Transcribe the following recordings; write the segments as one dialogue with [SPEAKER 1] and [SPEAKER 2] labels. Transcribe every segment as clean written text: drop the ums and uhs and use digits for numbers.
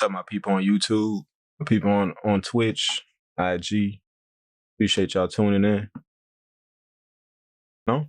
[SPEAKER 1] What's up, my people on YouTube, my people on Twitch, IG. Appreciate y'all tuning in. No?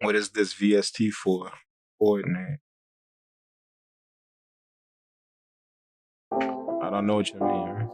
[SPEAKER 1] What is this VST for? Coordinate. I don't know what you mean, right?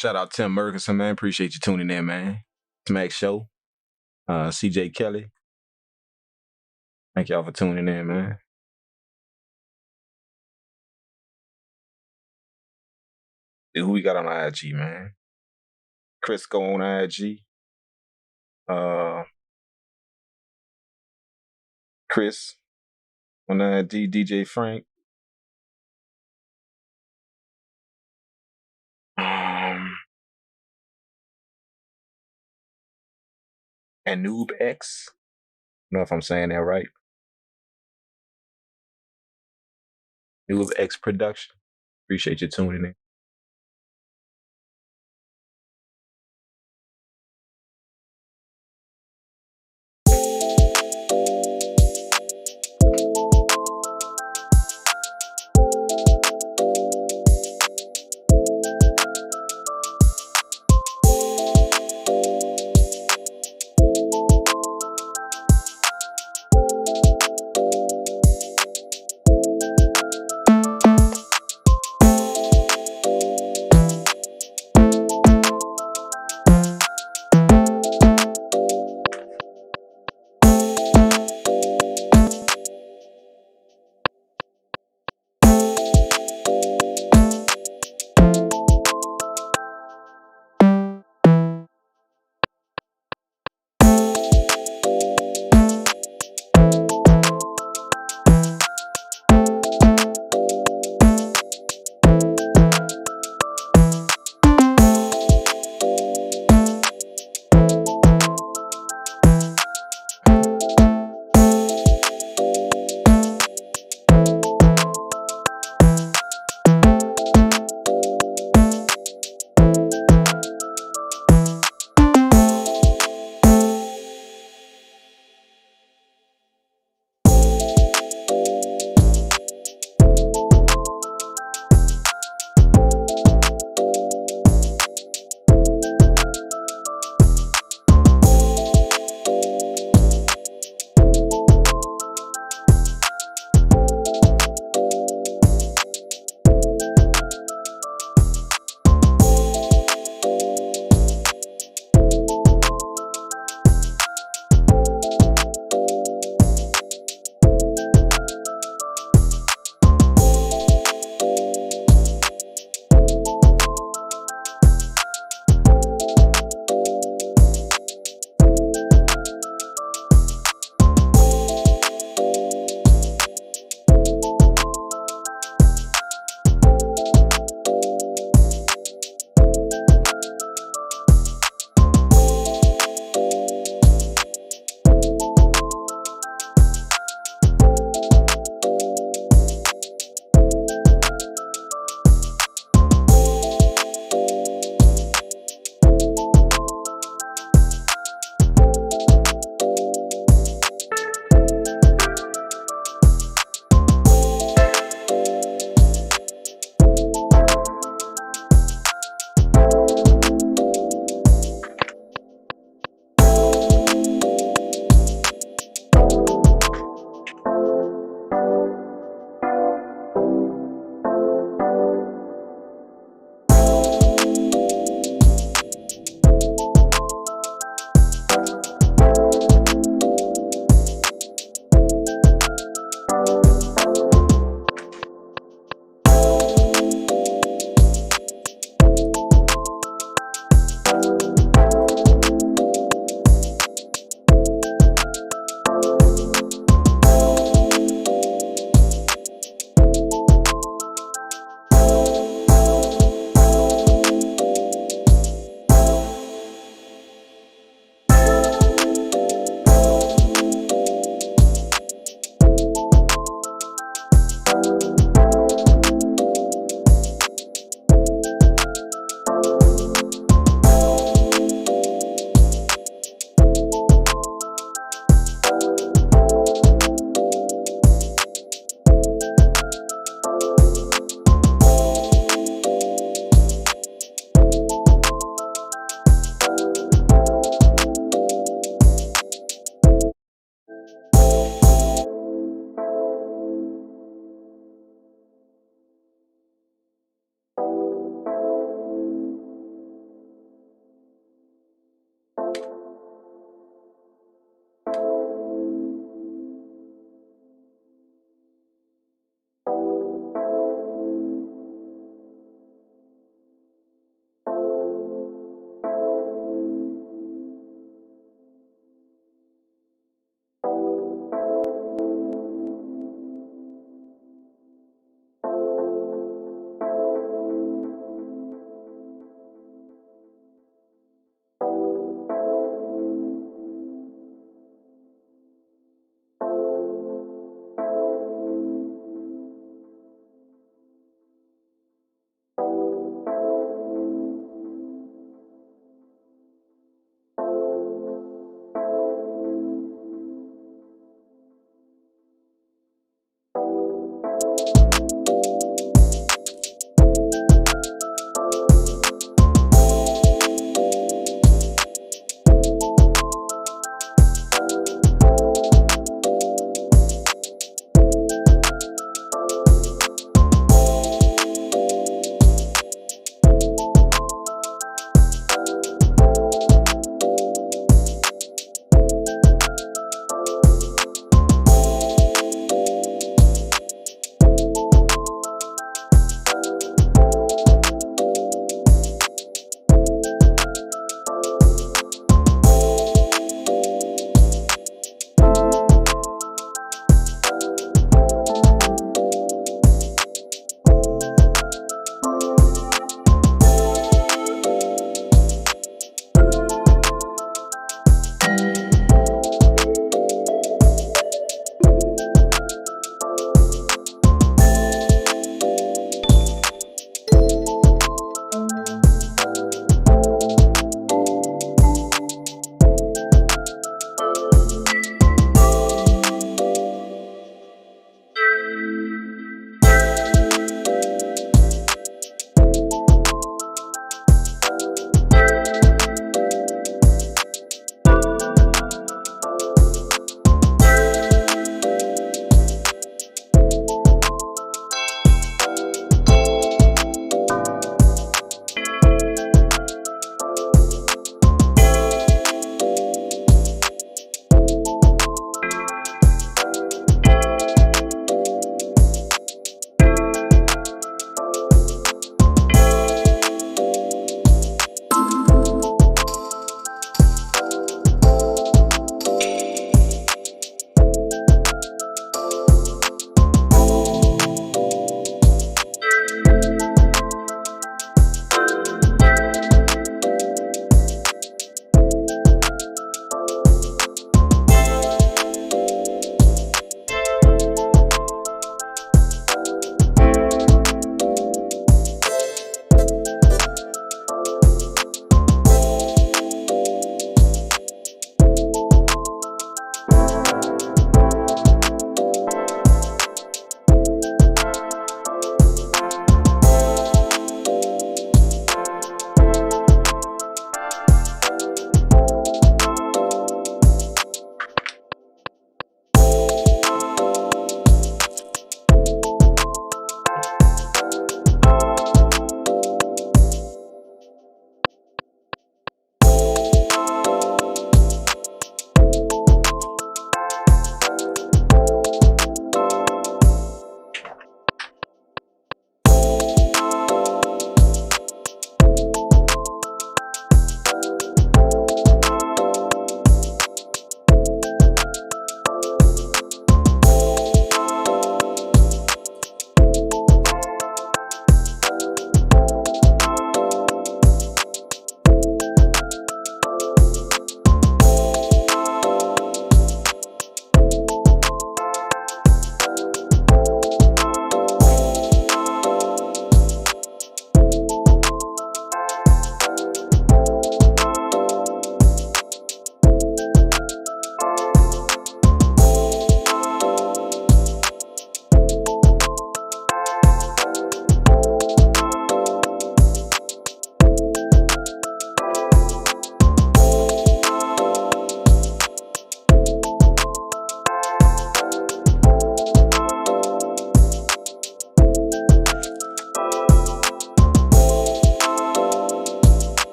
[SPEAKER 1] Shout out Tim Murkison, man. Appreciate you tuning in, man. Smack Show. CJ Kelly. Thank y'all for tuning in, man. Dude, who we got on IG, man? Chris go on IG. Chris on IG. DJ Frank. And Noob X. I don't know if I'm saying that right. Noob X Production. Appreciate you tuning in.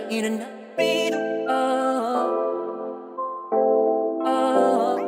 [SPEAKER 2] in a freedom. Oh, oh.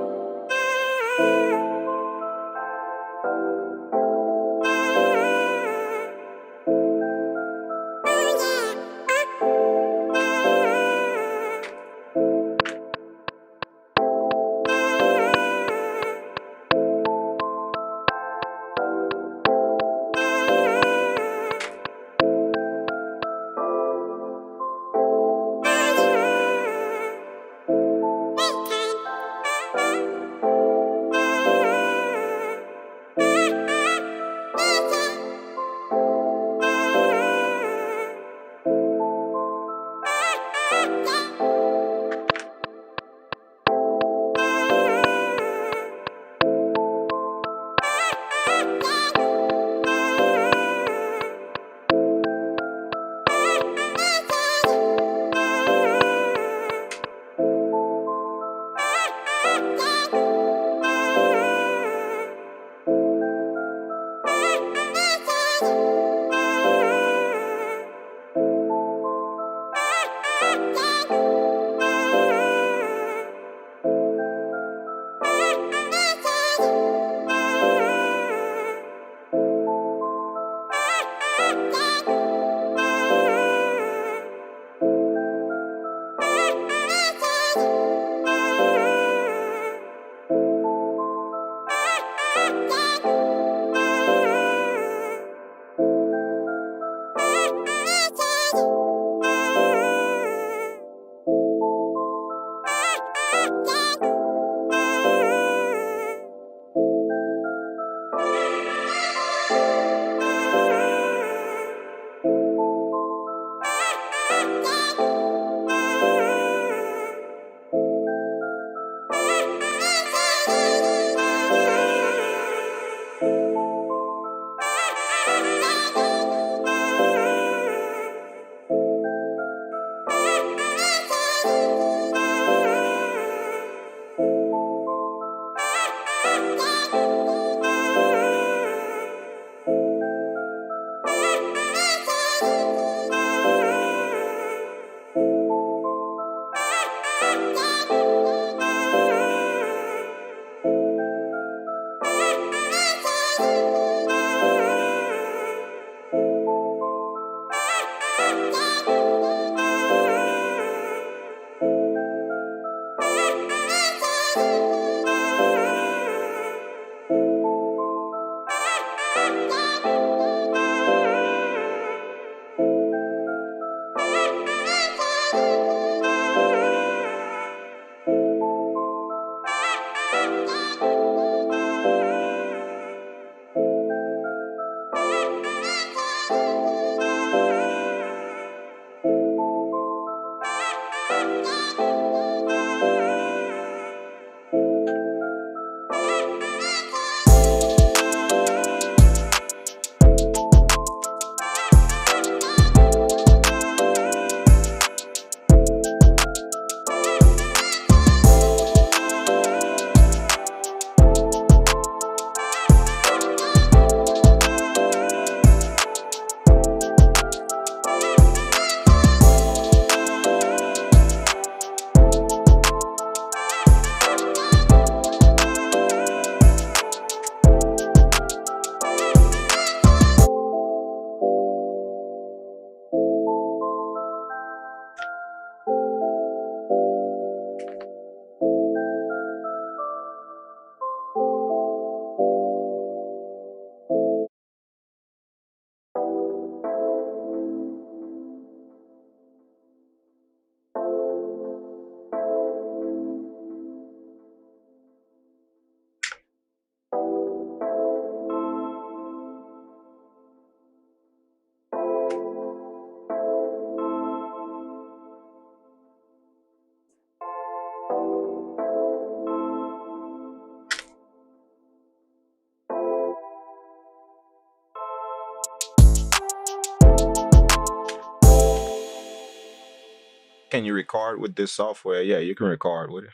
[SPEAKER 1] Can you record with this software? Yeah, you can record with it.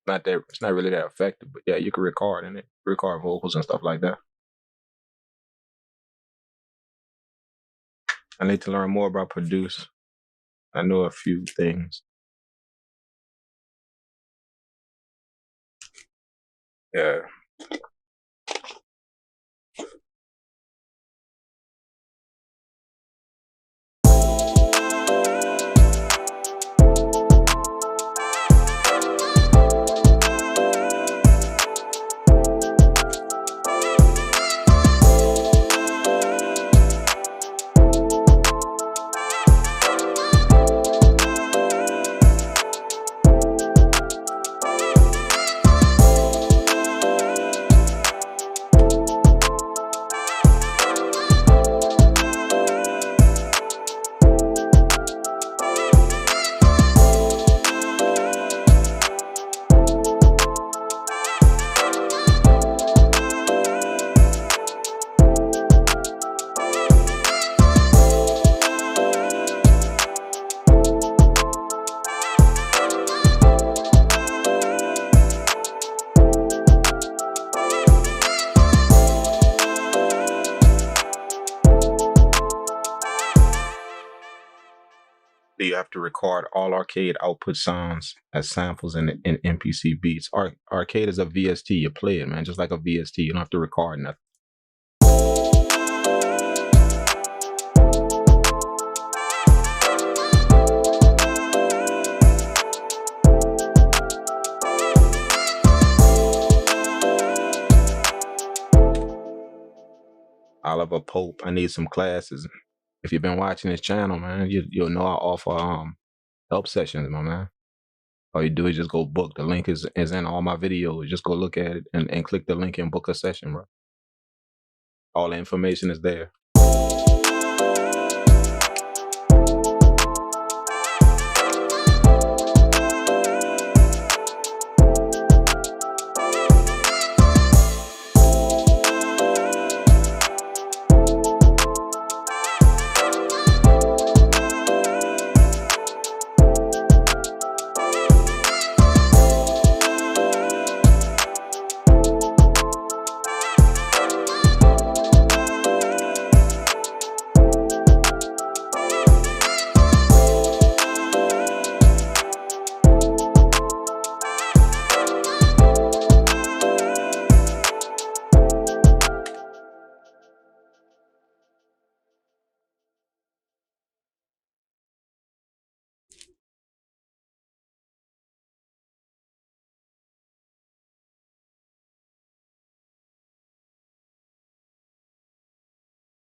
[SPEAKER 1] Not that it's not really that effective, but yeah, you can record in it, record vocals and stuff like that. I need to learn more about Produce. I know a few things. Yeah. You have to record all arcade output sounds as samples in MPC beats. Arcade is a VST. You play it, man, just like a VST. You don't have to record nothing. Oliver Pope. I need some classes. If you've been watching this channel, man, you'll know I offer help sessions, my man. All you do is just go book. The link is in all my videos. Just go look at it and click the link and book a session, bro. All the information is there.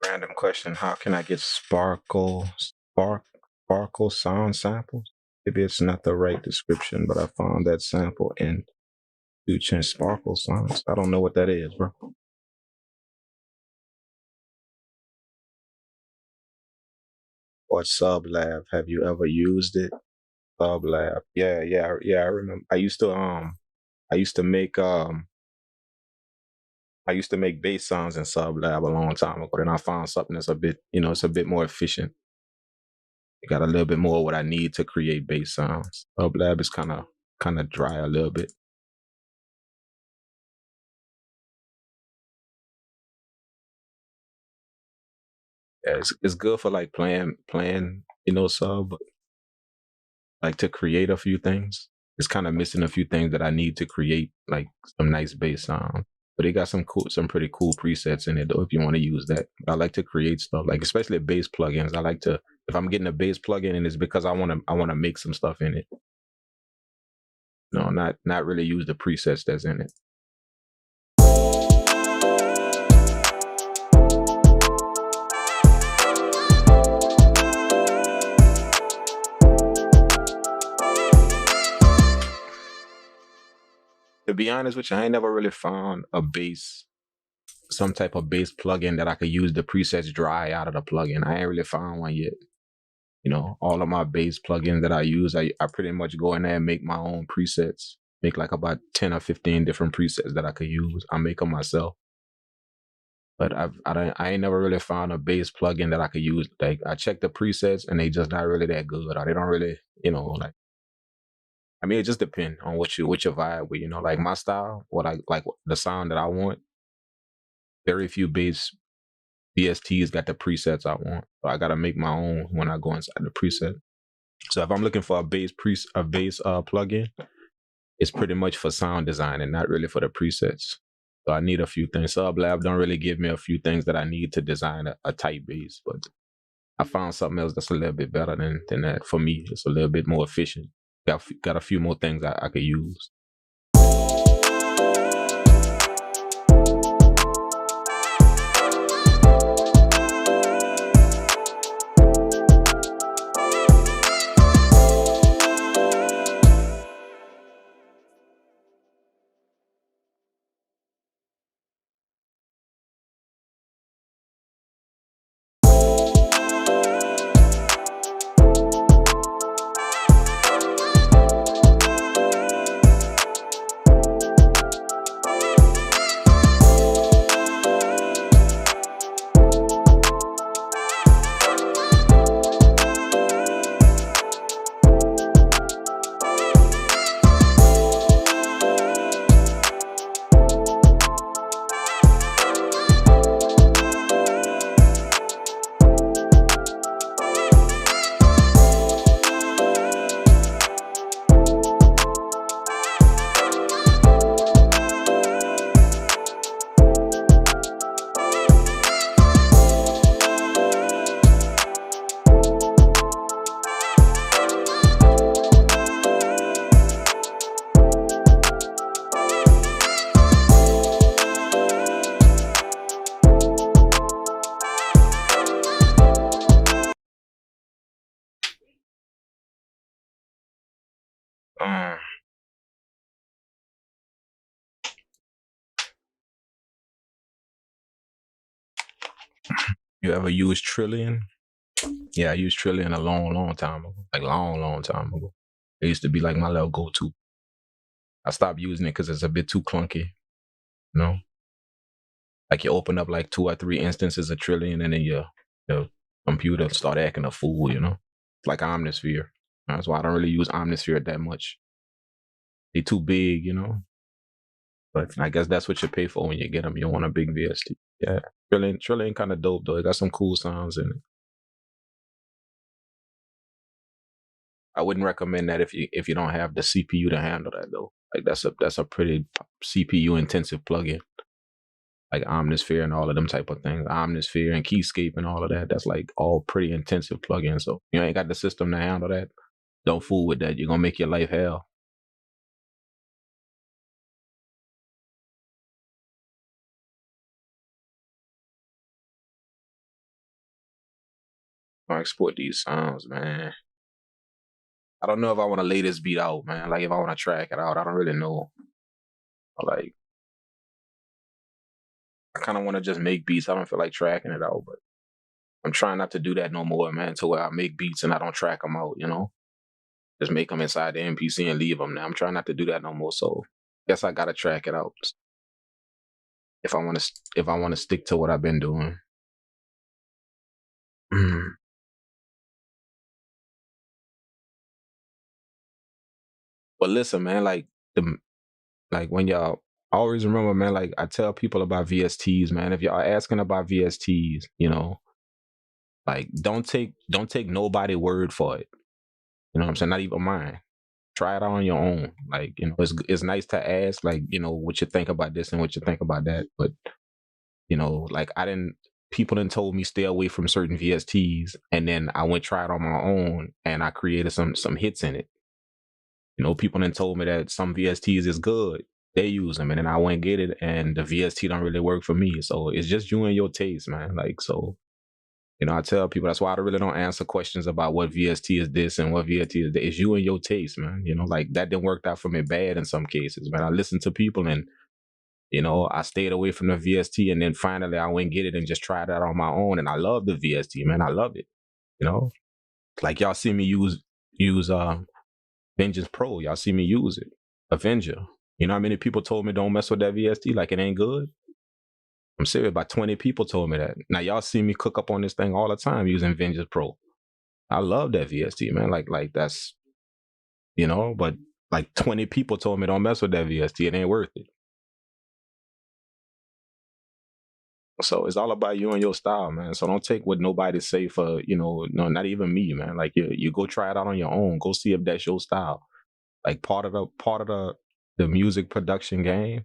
[SPEAKER 1] Random question: how can I get sparkle sound samples? Maybe it's not the right description, but I found that sample in Future Sparkle sounds. I don't know what that is, bro. Or Sublab? Have you ever used it? Sublab. Yeah. I remember. I used to make bass sounds in Sublab a long time ago. Then I found something that's a bit, it's a bit more efficient. It got a little bit more of what I need to create bass sounds. Sublab is kind of dry a little bit. Yeah, it's good for like playing, sub, but like to create a few things. It's kind of missing a few things that I need to create like some nice bass sound. But they got some pretty cool presets in it though, if you want to use that. But I like to create stuff, like especially bass plugins. I like to, if I'm getting a bass plugin, and it's because I wanna make some stuff in it. No, not really use the presets that's in it. To be honest with you, I ain't never really found some type of bass plugin that I could use the presets dry out of the plugin. I ain't really found one yet. All of my bass plugins that I use, I pretty much go in there and make my own presets. Make like about 10 or 15 different presets that I could use. I make them myself. But I ain't never really found a bass plugin that I could use. Like I check the presets and they just not really that good, or they don't really, like. I mean, it just depends on what your vibe with. Like my style, what I like, the sound that I want. Very few bass VSTs got the presets I want, so I gotta make my own when I go inside the preset. So if I'm looking for a bass plugin, it's pretty much for sound design and not really for the presets. So I need a few things. Sublab don't really give me a few things that I need to design a tight bass, but I found something else that's a little bit better than that. For me, it's a little bit more efficient. Got a few more things I could use. Um, you ever use Trillion? Yeah, I used Trillion a long time ago. Like long time ago. It used to be like my little go-to. I stopped using it because it's a bit too clunky. You know, like you open up like 2 or 3 instances of Trillion, and then your computer start acting a fool. You know, it's like Omnisphere. That's why I don't really use Omnisphere that much. They too big, you know. But I guess that's what you pay for when you get them. You want a big VST. Yeah, Trillion kind of dope though. It got some cool sounds in it. I wouldn't recommend that if you don't have the CPU to handle that though. Like that's a pretty CPU intensive plugin. Like Omnisphere and all of them type of things. Omnisphere and Keyscape and all of that. That's like all pretty intensive plugins. So you ain't got the system to handle that. Don't fool with that. You're gonna make your life hell. I export these sounds, man. I don't know if I want to lay this beat out, man. Like if I want to track it out, I don't really know. Like I kind of want to just make beats. I don't feel like tracking it out, but I'm trying not to do that no more, man. To where I make beats and I don't track them out, you know. Just make them inside the MPC and leave them. Now I'm trying not to do that no more. So guess I gotta track it out if I want to stick to what I've been doing. But listen, man, like when y'all I always remember, man, like I tell people about VSTs, man. If y'all asking about VSTs, you know, like don't take nobody word for it. You know what I'm saying? Not even mine. Try it out on your own. Like, you know, it's nice to ask, like, you know, what you think about this and what you think about that. But, you know, like people done told me stay away from certain VSTs, and then I went try it on my own and I created some hits in it. You know, people done told me that some VSTs is good. They use them, and then I went get it, and the VST don't really work for me. So it's just you and your taste, man. Like, so, you know, I tell people that's why I really don't answer questions about what VST is this and what VST is that. It's you and your taste, man. You know, like that didn't work out for me bad in some cases, man. I listened to people and, you know, I stayed away from the VST, and then finally I went get it and just tried that on my own, and I love the VST, man. I loved it. You know, like y'all see me use Vengeance Pro. Y'all see me use it. Avenger. You know how many people told me don't mess with that VST? Like it ain't good? I'm serious. About 20 people told me that. Now y'all see me cook up on this thing all the time using Vengeance Pro. I love that VST, man. Like that's, you know, but like 20 people told me don't mess with that VST. It ain't worth it. So it's all about you and your style, man. So don't take what nobody say for, no, not even me, man. Like you go try it out on your own. Go see if that's your style. Like part of the music production game.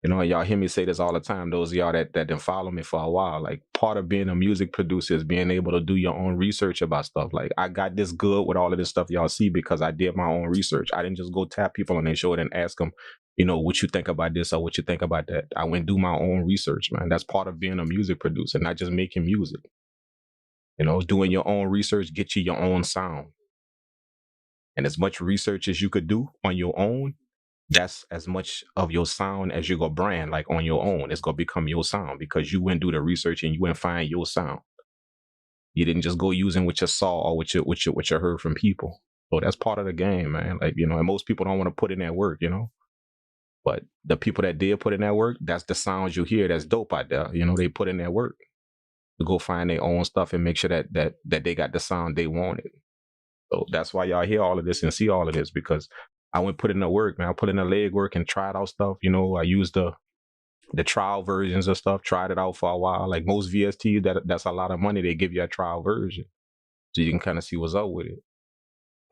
[SPEAKER 1] And y'all hear me say this all the time. Those of y'all that didn't follow me for a while, like part of being a music producer is being able to do your own research about stuff. Like I got this good with all of this stuff y'all see because I did my own research. I didn't just go tap people on their shoulder and ask them, what you think about this or what you think about that. I went do my own research, man. That's part of being a music producer, not just making music. Doing your own research, get you your own sound. And as much research as you could do on your own, that's as much of your sound as you go brand like on your own. It's gonna become your sound because you went do the research and you went find your sound. You didn't just go using what you saw or what you heard from people. So that's part of the game, man. Like, and most people don't want to put in that work. But the people that did put in that work, that's the sounds you hear that's dope out there. They put in that work to go find their own stuff and make sure that they got the sound they wanted. So that's why y'all hear all of this and see all of this because I went put in the work, man. I put in the leg work and tried out stuff. I used the trial versions of stuff, tried it out for a while. Like most VSTs, that's a lot of money. They give you a trial version. So you can kind of see what's up with it.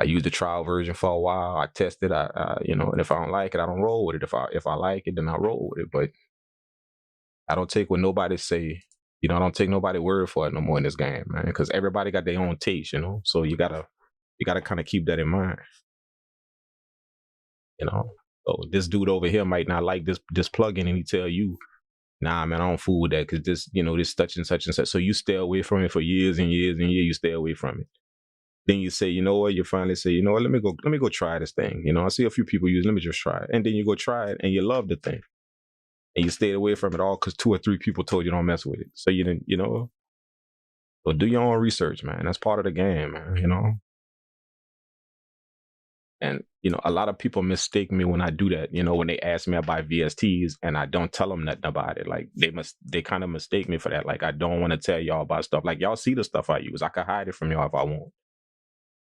[SPEAKER 1] I used the trial version for a while. I tested, and if I don't like it, I don't roll with it. If I like it, then I roll with it. But I don't take what nobody say. I don't take nobody word for it no more in this game, man. Because everybody got their own taste. So you gotta kind of keep that in mind. So this dude over here might not like this plugin, and he tell you, nah, man, I don't fool with that because this such and such and such. So you stay away from it for years and years and years. You stay away from it. Then you say, you know what? You finally say, you know what? Let me go try this thing. I see a few people use. Let me just try it. And then you go try it, and you love the thing, and you stayed away from it all because 2 or 3 people told you don't mess with it. So you didn't, So do your own research, man. That's part of the game, man. And a lot of people mistake me when I do that. When they ask me about VSTs and I don't tell them nothing about it, like they kind of mistake me for that. Like I don't want to tell y'all about stuff. Like y'all see the stuff I use. I could hide it from y'all if I want.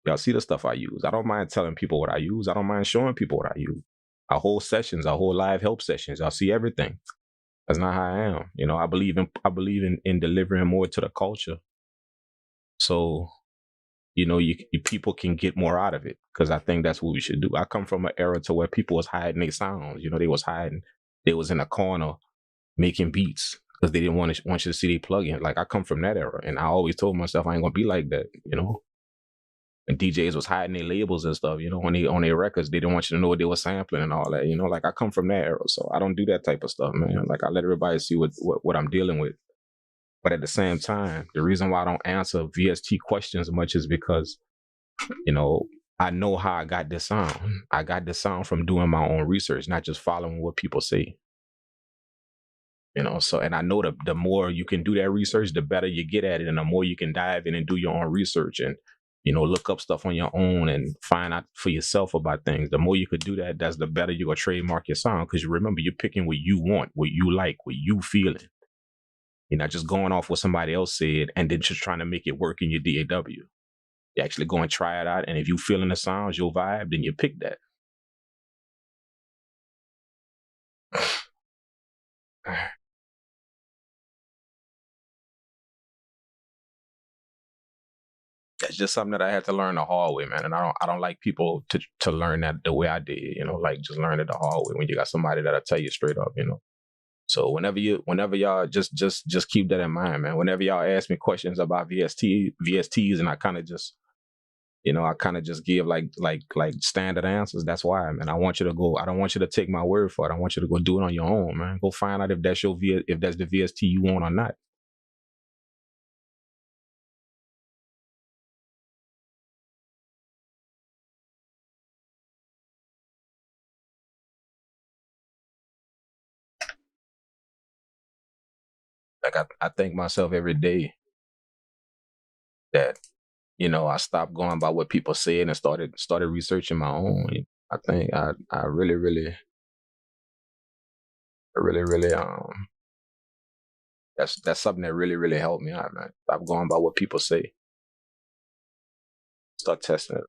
[SPEAKER 1] Y'all see the stuff I use. I don't mind telling people what I use. I don't mind showing people what I use. Our whole sessions, our whole live help sessions. Y'all see everything. That's not how I am. I believe in delivering more to the culture. So you people can get more out of it because I think that's what we should do. I come from an era to where people was hiding their sounds. They was hiding. They was in a corner making beats because they didn't want you to see their plugin. Like I come from that era, and I always told myself I ain't gonna be like that. And DJs was hiding their labels and stuff. On their records, they didn't want you to know what they were sampling and all that. Like I come from that era, so I don't do that type of stuff, man. Like I let everybody see what I'm dealing with. But at the same time, the reason why I don't answer VST questions much is because I know how I got this sound. I got this sound from doing my own research, not just following what people say. So, and I know the more you can do that research, the better you get at it, and the more you can dive in and do your own research and look up stuff on your own and find out for yourself about things. The more you could do that, that's the better you're gonna trademark your sound because you remember you're picking what you want, what you like, what you feeling. You're not just going off what somebody else said and then just trying to make it work in your DAW. You actually go and try it out, and if you feeling the sounds, your vibe, then you pick that. That's just something that I had to learn the hard way, man. And I don't like people to learn that the way I did, like just learn it the hard way when you got somebody that'll tell you straight up. So whenever y'all just keep that in mind, man. Whenever y'all ask me questions about VSTs, and I kind of just give like standard answers. That's why, man. I want you to go. I don't want you to take my word for it. I want you to go do it on your own, man. Go find out if that's if that's the VST you want or not. Like I thank myself every day that I stopped going by what people said and started researching my own. I think I really that's something that really helped me out, man. Stop going by what people say. Start testing it.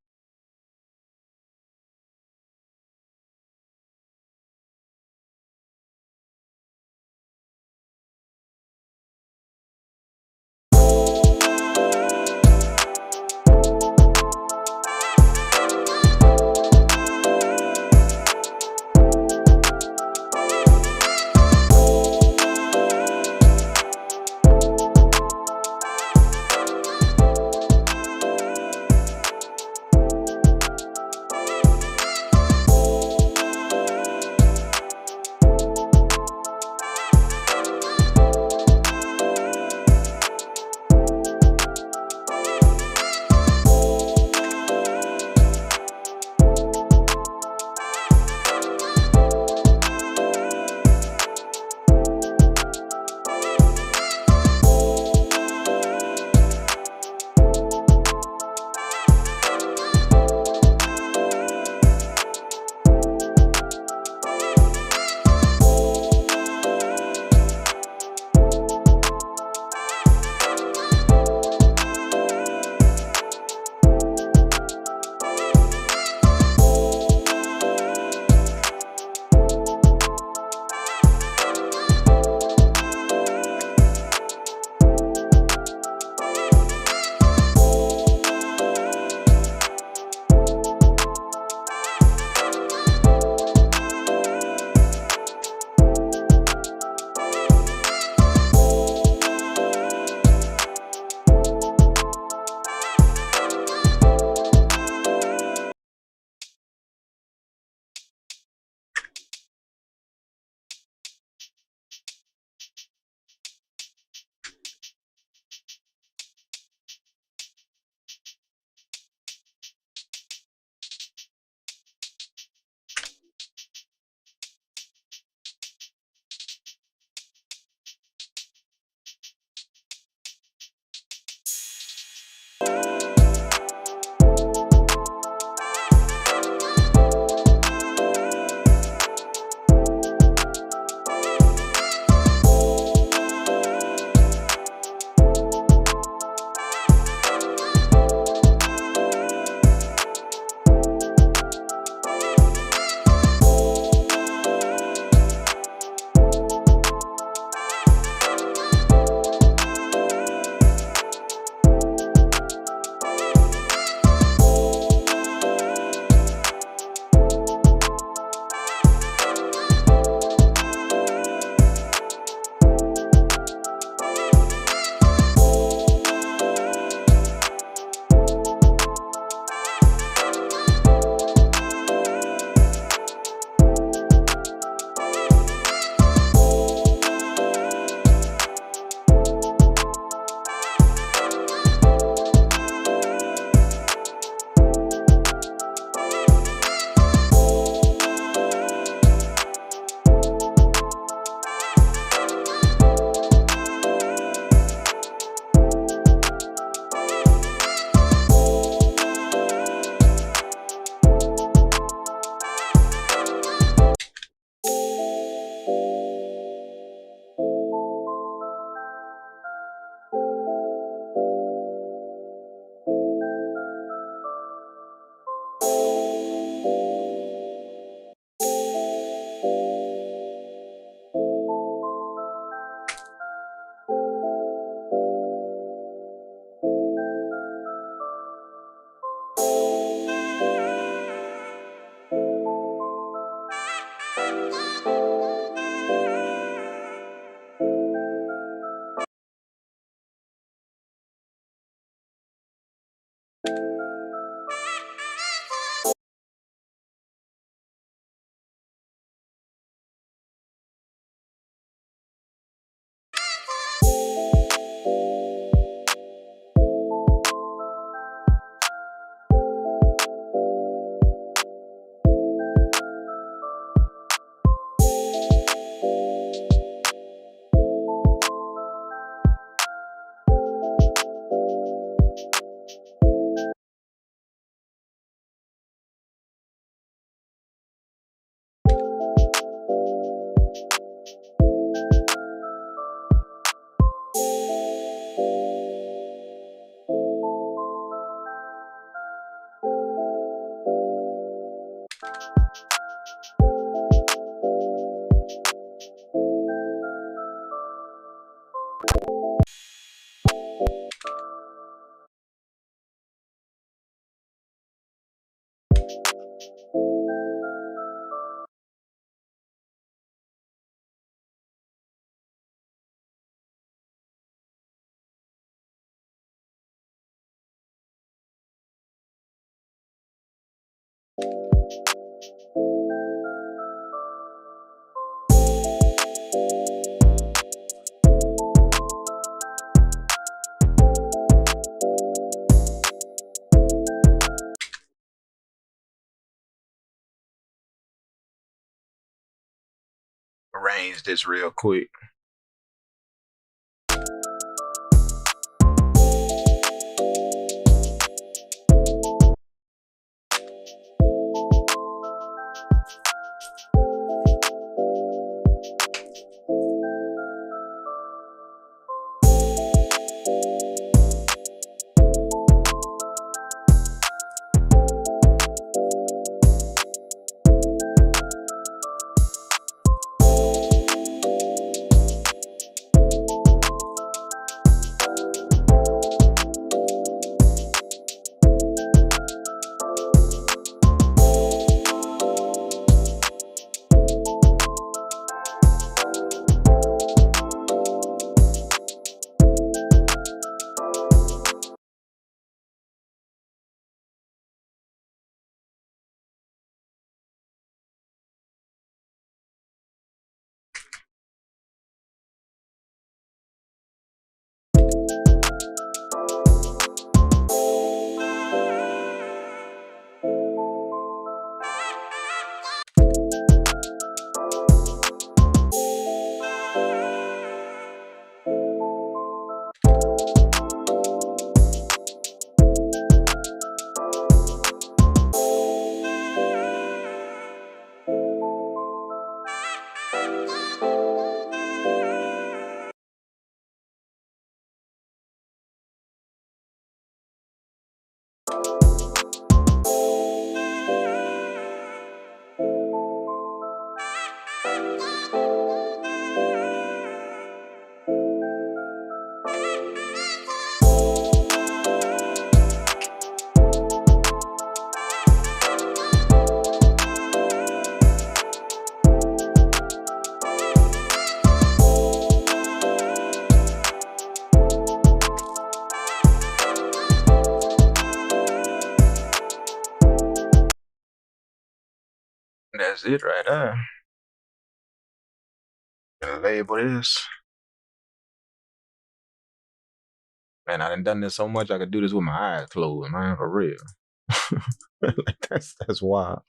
[SPEAKER 1] Arrange this real quick. That's it right there. Gonna label this. Man, I done this so much I could do this with my eyes closed, man, for real. Like that's wild.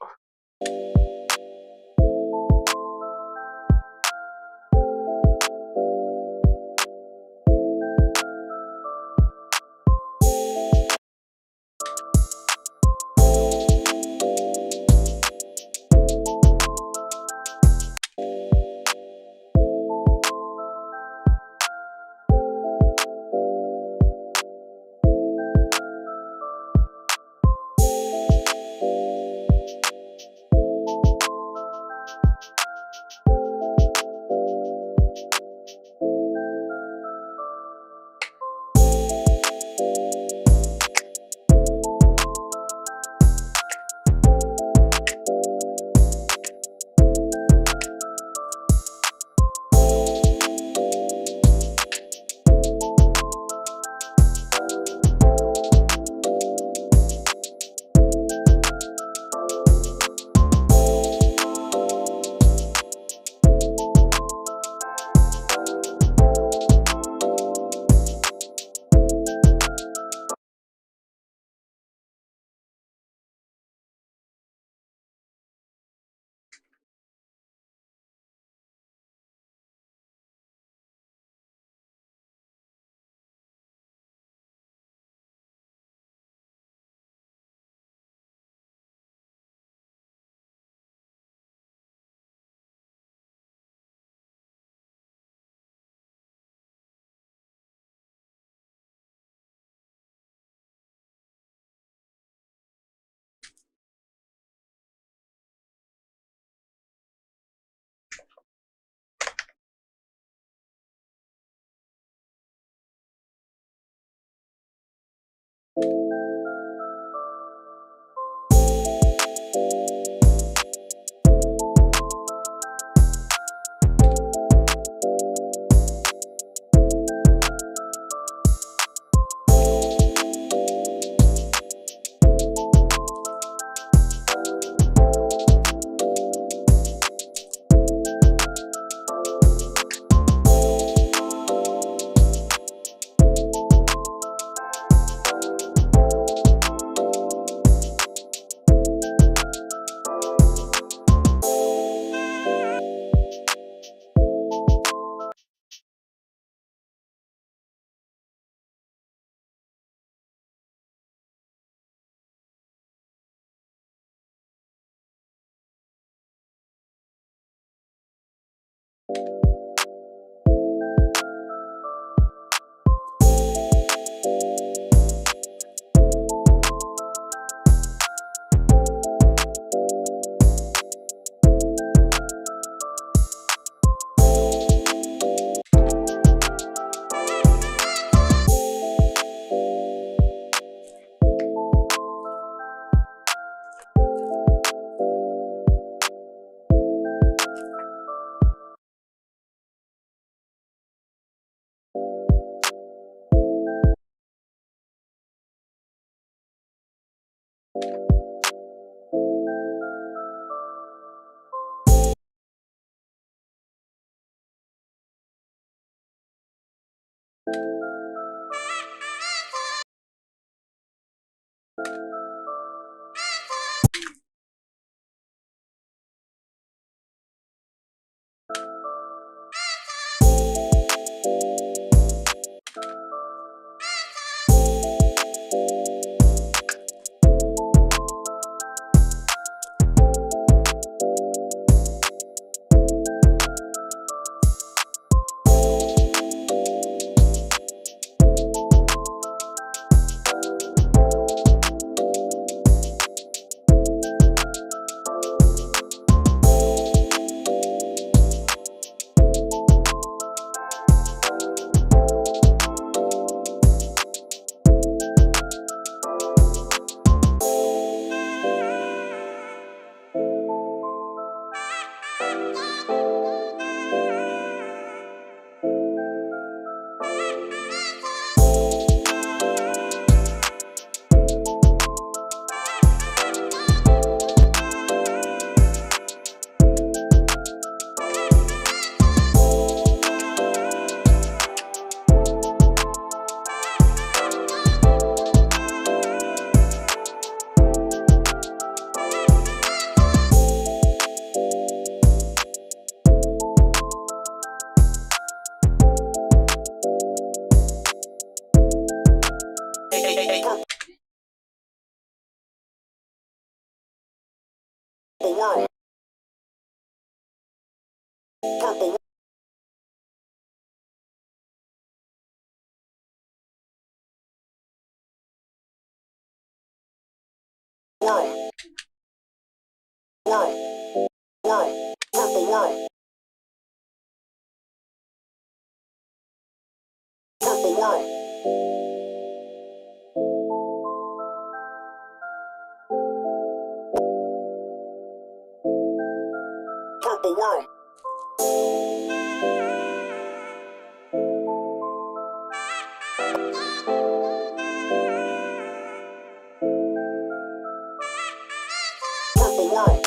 [SPEAKER 2] worm, worm, worm, purple worm, purple worm, purple worm, purple worm,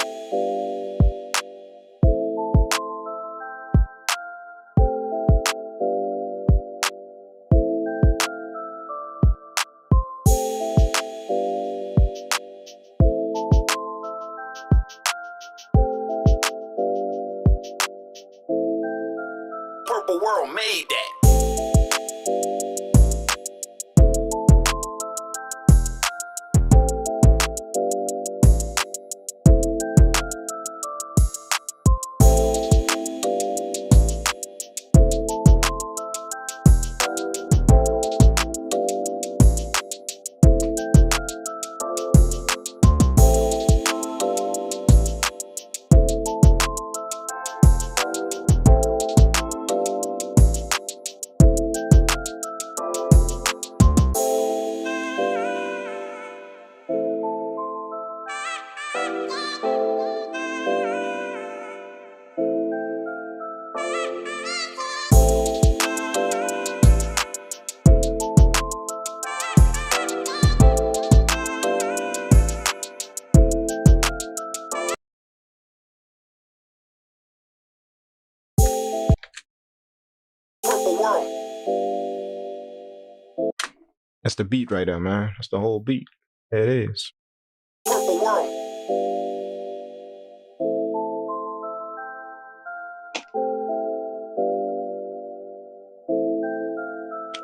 [SPEAKER 2] purple worm made that. Purple worm,
[SPEAKER 1] That's the beat right there, man. That's the whole beat. There it is.
[SPEAKER 2] purple worm,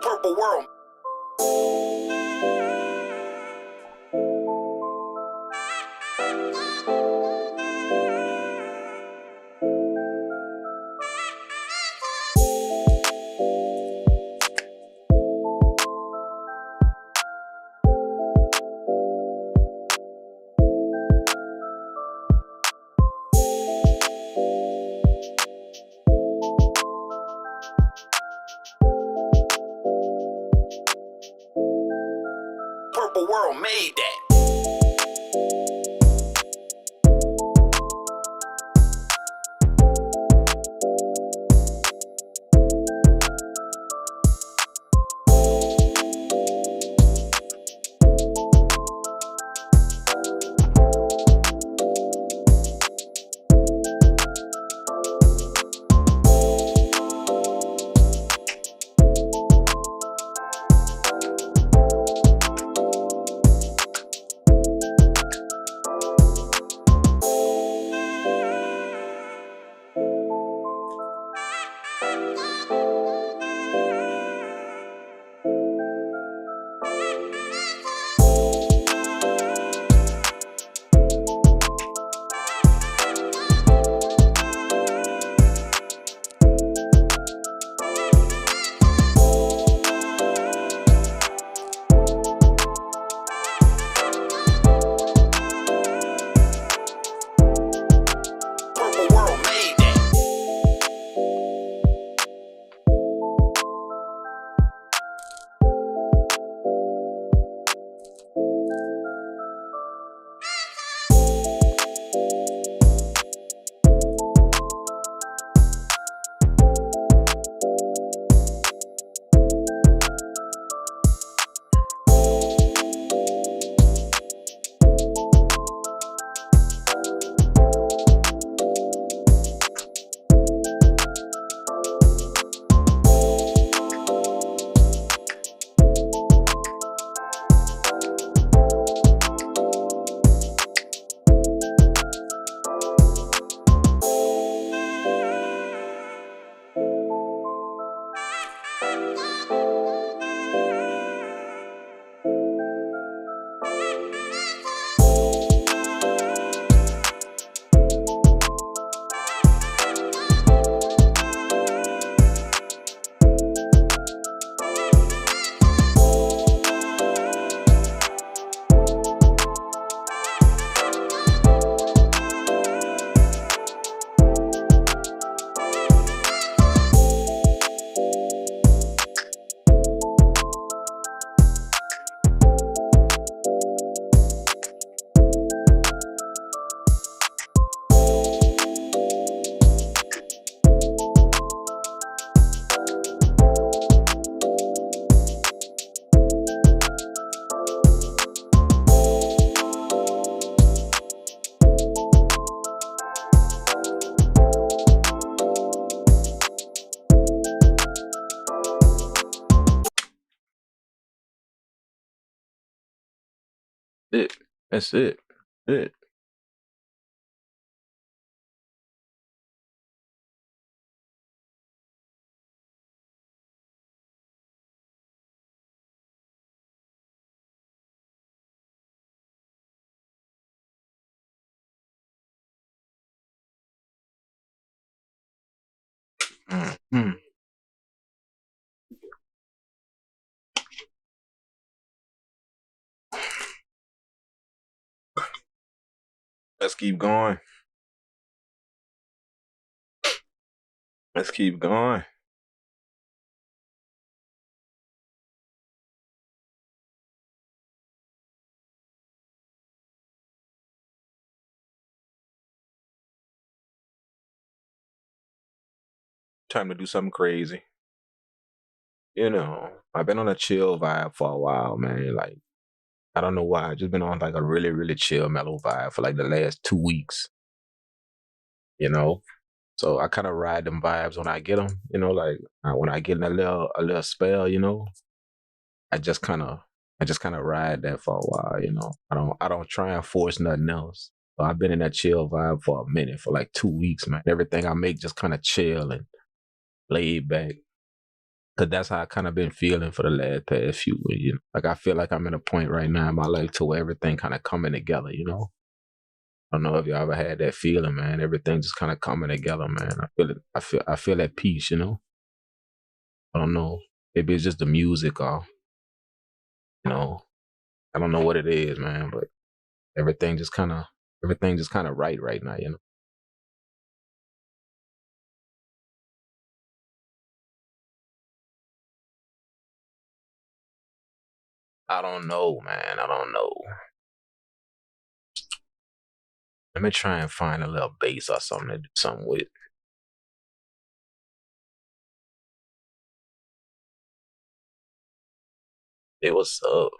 [SPEAKER 2] purple worm, purple worm made that.
[SPEAKER 1] That's it. It. Mm. Let's keep going. Let's keep going. Time to do something crazy. I've been on a chill vibe for a while, man. Like, I don't know why. I just been on like a really, really chill, mellow vibe for like the last 2 weeks, you know? So I kind of ride them vibes when I get them, like when I get in a little spell, I just kind of, I just kind of ride that for a while. I don't try and force nothing else. So I've been in that chill vibe for a minute, for like 2 weeks, man. Everything I make just kind of chill and laid back. Cause that's how I kind of been feeling for the last past few weeks. Like I feel like I'm at a point right now in my life to where everything kind of coming together. I don't know if you ever had that feeling, man. Everything just kind of coming together, man. I feel it. I feel that peace. I don't know. Maybe it's just the music or, you know, I don't know what it is, man, but everything just kind of, everything just kind of right now. I don't know, man. I don't know. Let me try and find a little bass or something to do something with. It was up.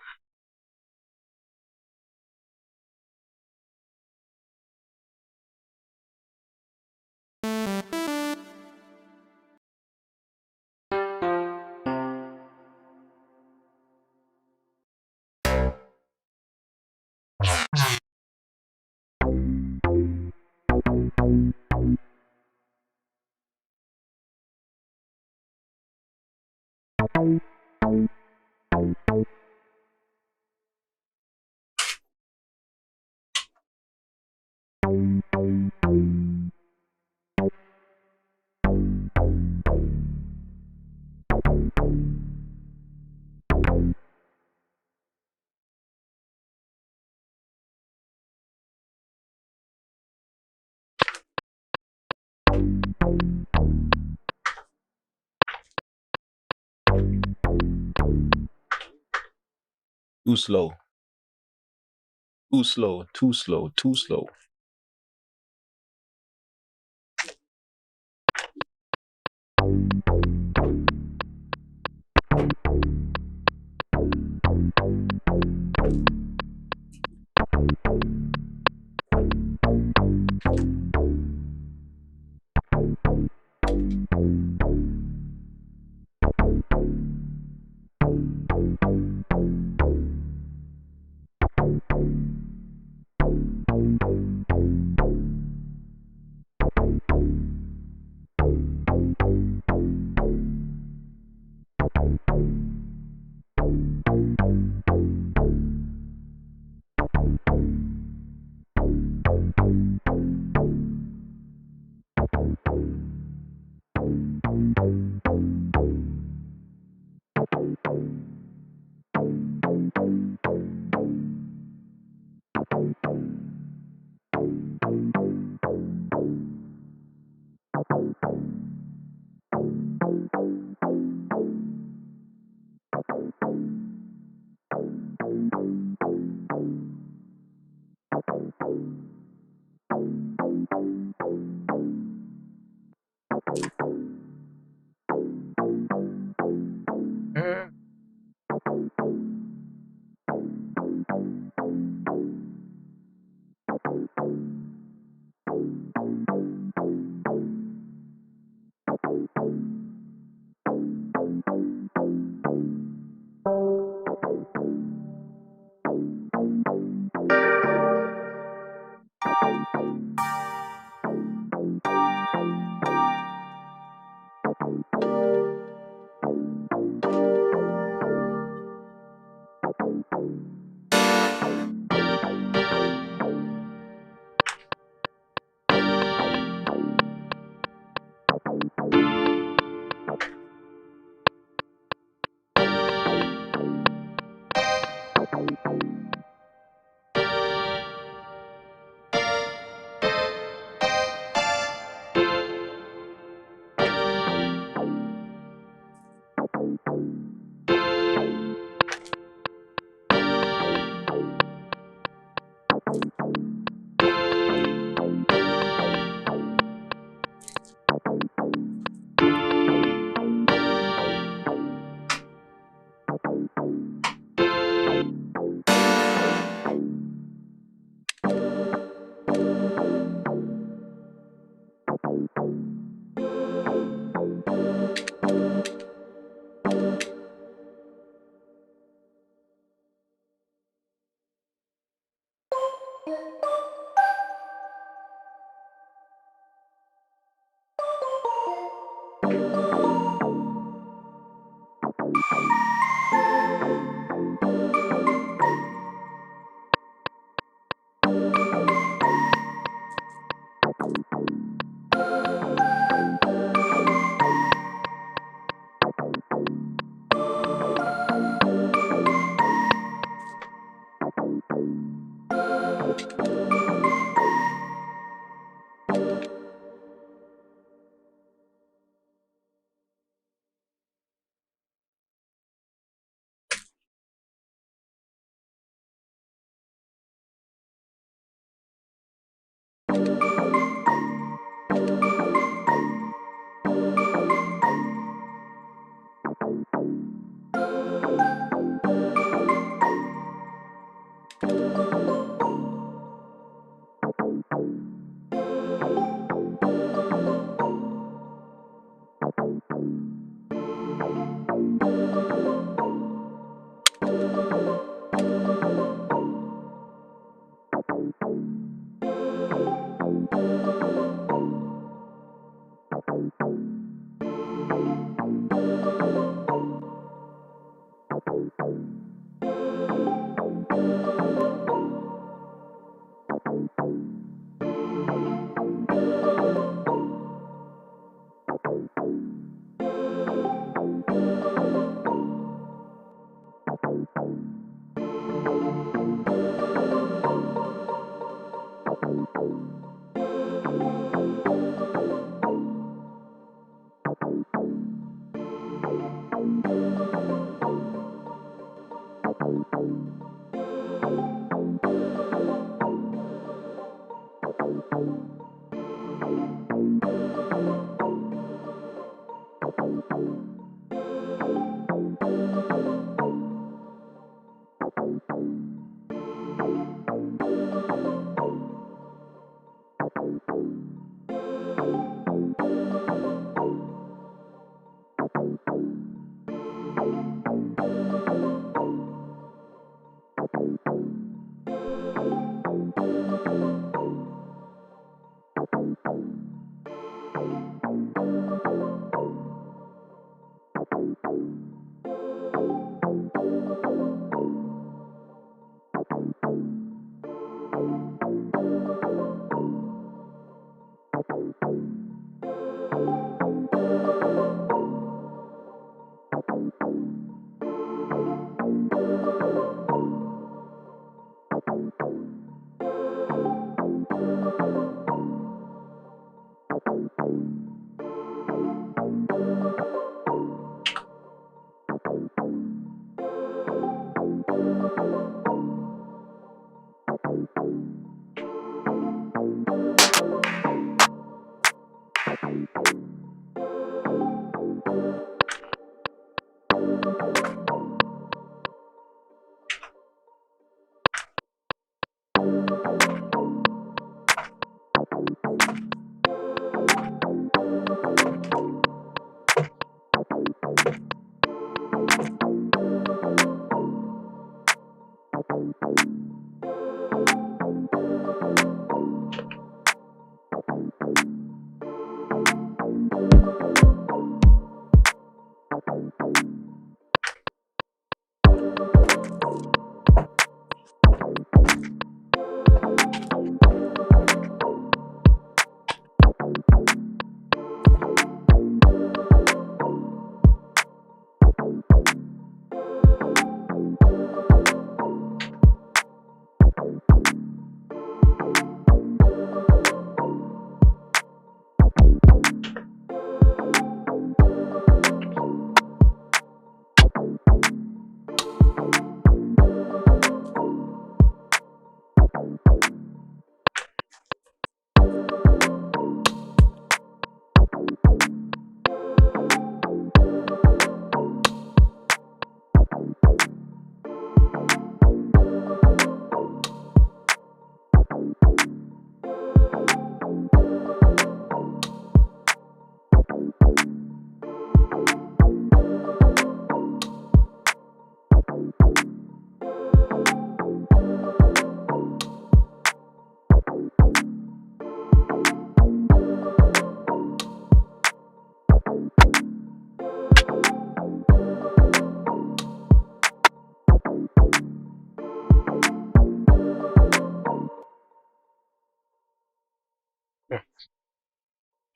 [SPEAKER 1] Too slow. Too slow. Too slow. Too slow.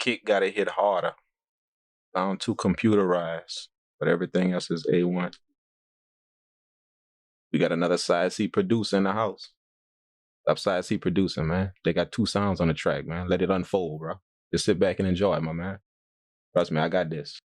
[SPEAKER 1] Kick gotta hit harder. Sound too computerized, but everything else is A1. We got another side C producer in the house. Upside C producing, man. They got 2 sounds on the track, man. Let it unfold, bro. Just sit back and enjoy, my man. Trust me, I got this.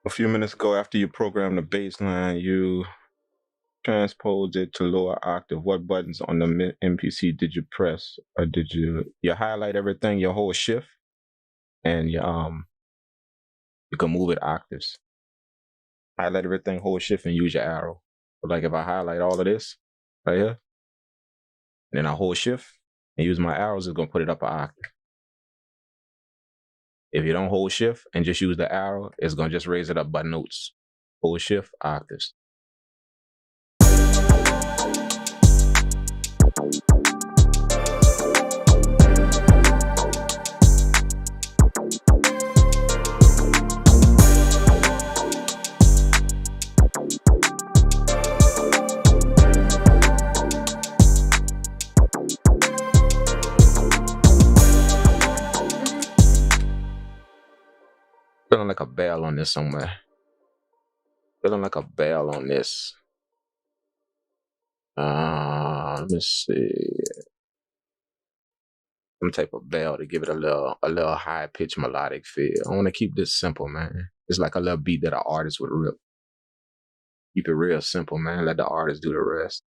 [SPEAKER 1] A few minutes ago, after you program the bass line, you transposed it to lower octave. What buttons on the MPC did you press, or did you highlight everything, your whole shift, and you can move it octaves. Highlight everything, hold shift, and use your arrow. So like if I highlight all of this right here, and then I hold shift and use my arrows, it's gonna put it up an octave. If you don't hold shift and just use the arrow, it's gonna just raise it up by notes. Hold shift, octaves. Feeling like a bell on this somewhere. Feeling like a bell on this. Let me see. Some type of bell to give it a little high pitched melodic feel. I want to keep this simple, man. It's like a little beat that an artist would rip. Keep it real simple, man. Let the artist do the rest.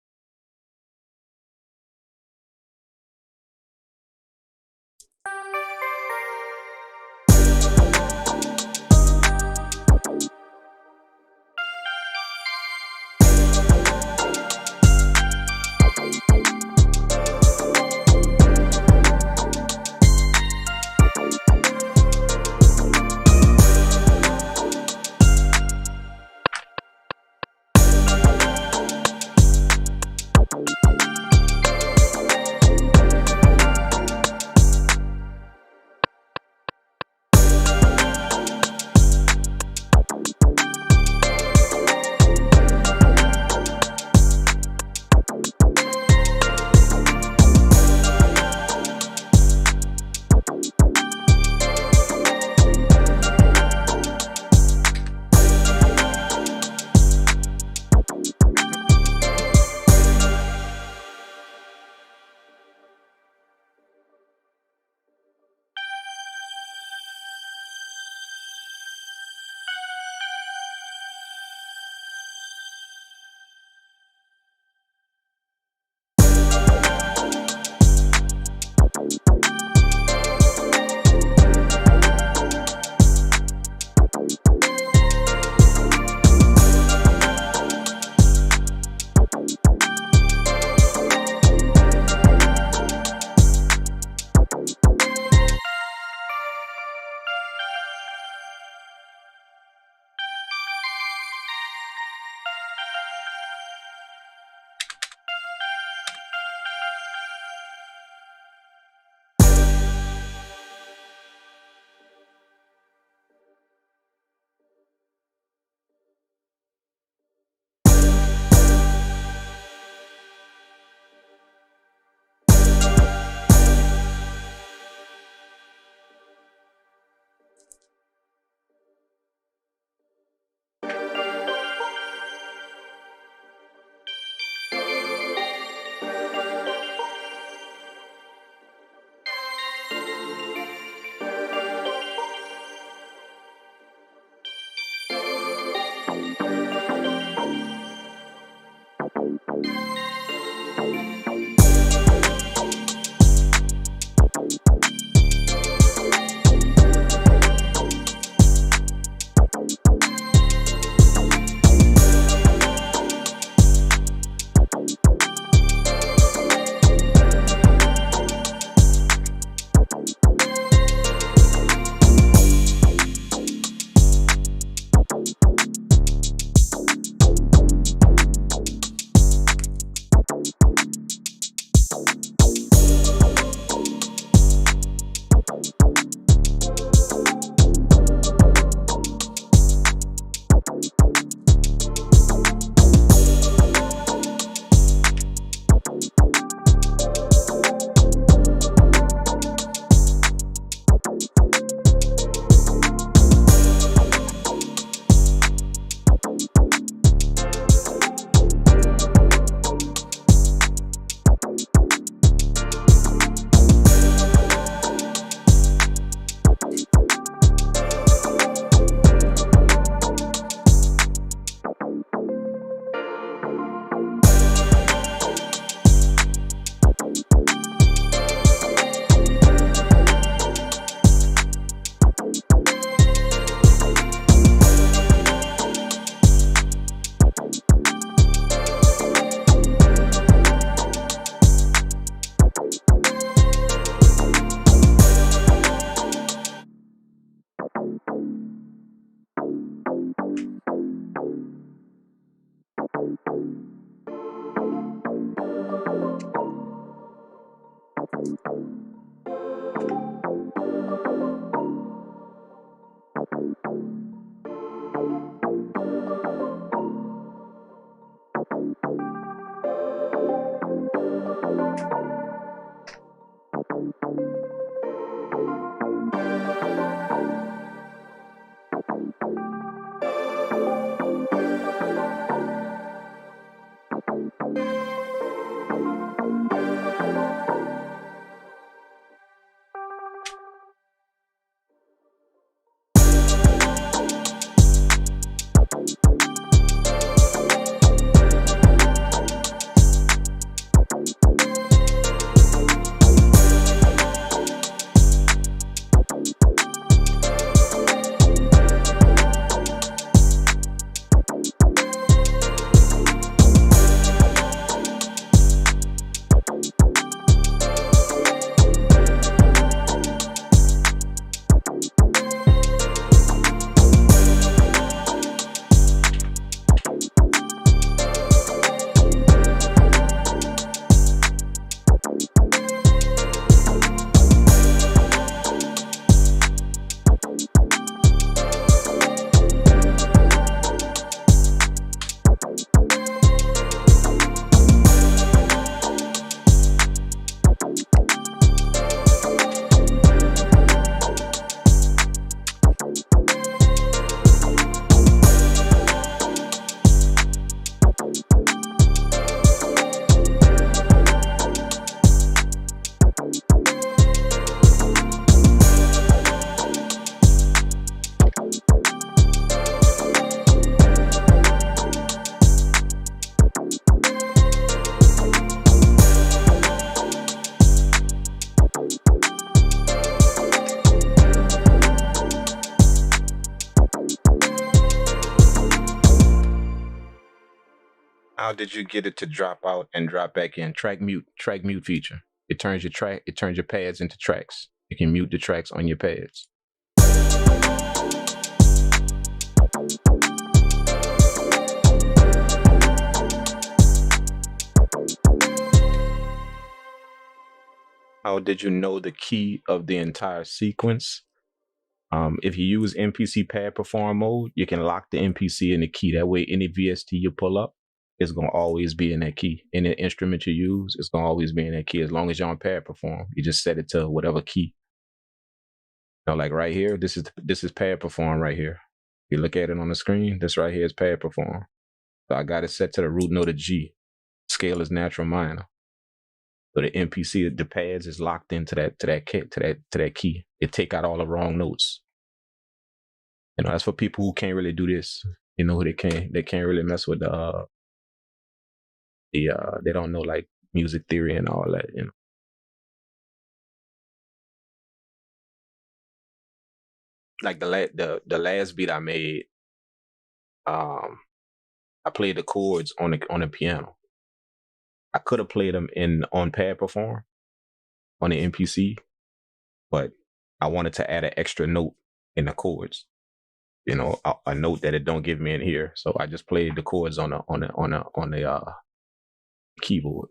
[SPEAKER 1] How did you get it to drop out and drop back in? Track mute feature. It turns your pads into tracks. You can mute the tracks on your pads. How did you know the key of the entire sequence? If you use MPC pad perform mode, you can lock the MPC in the key. That way, any VST you pull up, it's gonna always be in that key. Any instrument you use, it's gonna always be in that key. As long as you're on pad perform, you just set it to whatever key. You know, like right here, this is pad perform right here. If you look at it on the screen, this right here is pad perform. So I got it set to the root note of G. Scale is natural minor. So the MPC, the pads is locked into that key. It take out all the wrong notes. You know, that's for people who can't really do this. You know, they can't really mess with they don't know like music theory and all that. You know, like the last beat I made, I played the chords on the piano. I could have played them on pad perform on the MPC, but I wanted to add an extra note in the chords. You know, a note that it don't give me in here. So I just played the chords on the keyboard.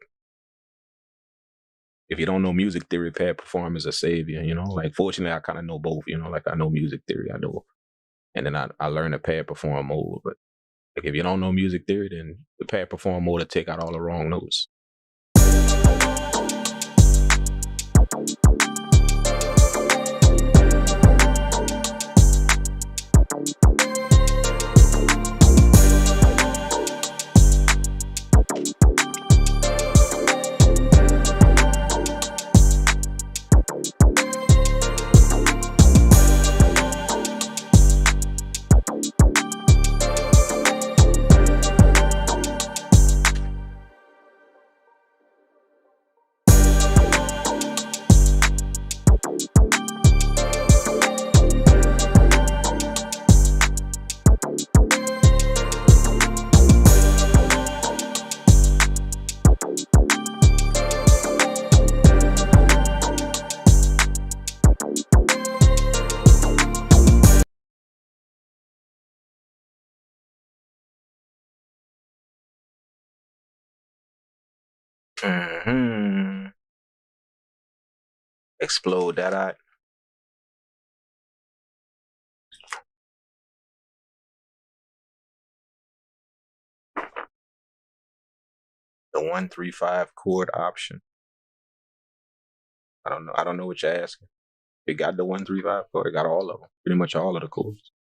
[SPEAKER 1] If you don't know music theory, pad perform is a savior. You know, like fortunately I kind of know both. You know, like I know music theory, I know, and then I learned the pad perform mode. But like if you don't know music theory, then the pad perform mode will take out all the wrong notes. Mm-hmm. Explode that out. The 1-3-5 chord option. I don't know what you're asking. It got the 1-3-5 chord. It got all of them. Pretty much all of the chords.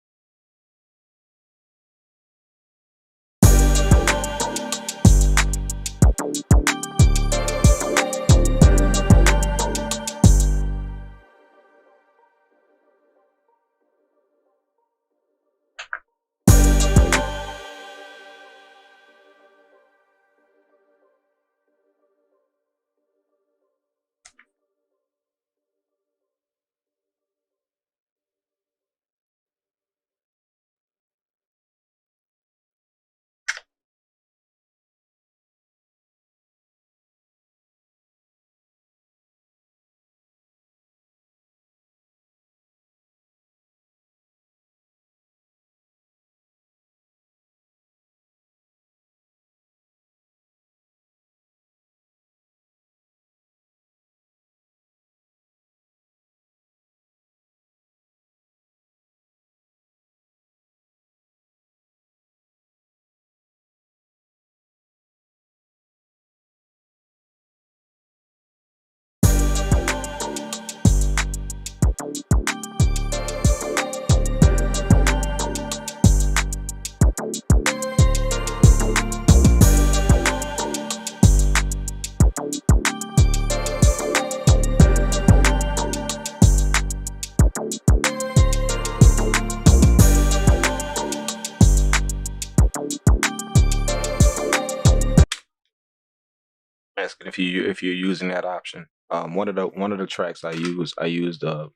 [SPEAKER 1] Asking if you're using that option. One of the tracks I used I used the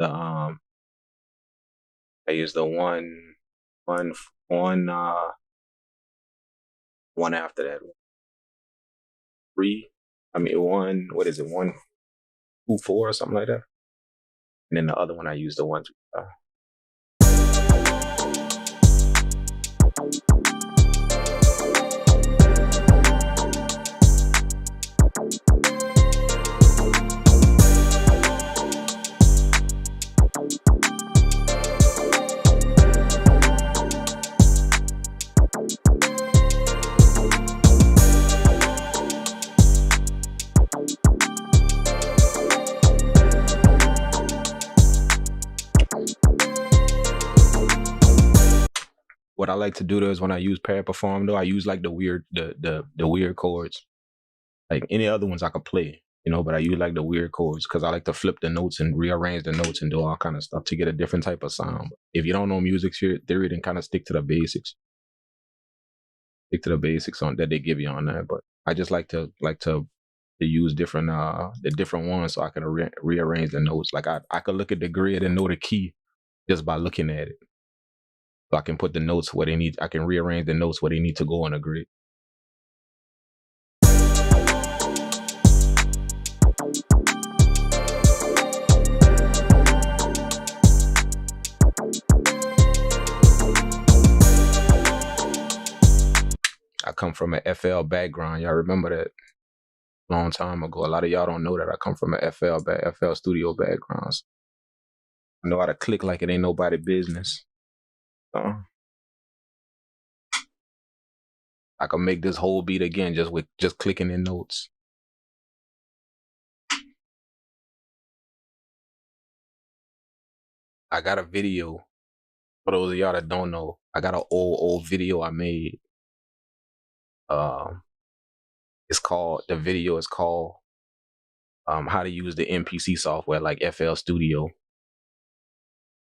[SPEAKER 1] one one after that. One, what is it? 124 or something like that. And then the other one I used the 125. What I like to do though is when I use Paraperform though, I use like the weird chords. Like any other ones I could play, but I use like the weird chords because I like to flip the notes and rearrange the notes and do all kind of stuff to get a different type of sound. If you don't know music theory, then kind of stick to the basics. Stick to the basics on that they give you on that. But I just like to use different the different ones so I can rearrange the notes. Like I could look at the grid and know the key just by looking at it. So I can put the notes where they need. I can rearrange the notes where they need to go on the grid. I come from an FL background. Y'all remember that? Long time ago. A lot of y'all don't know that I come from an FL studio backgrounds. I know how to click like it ain't nobody business. I can make this whole beat again just clicking in notes. I got a video. For those of y'all that don't know, I got an old video I made. The video is called how to use the MPC software like FL Studio.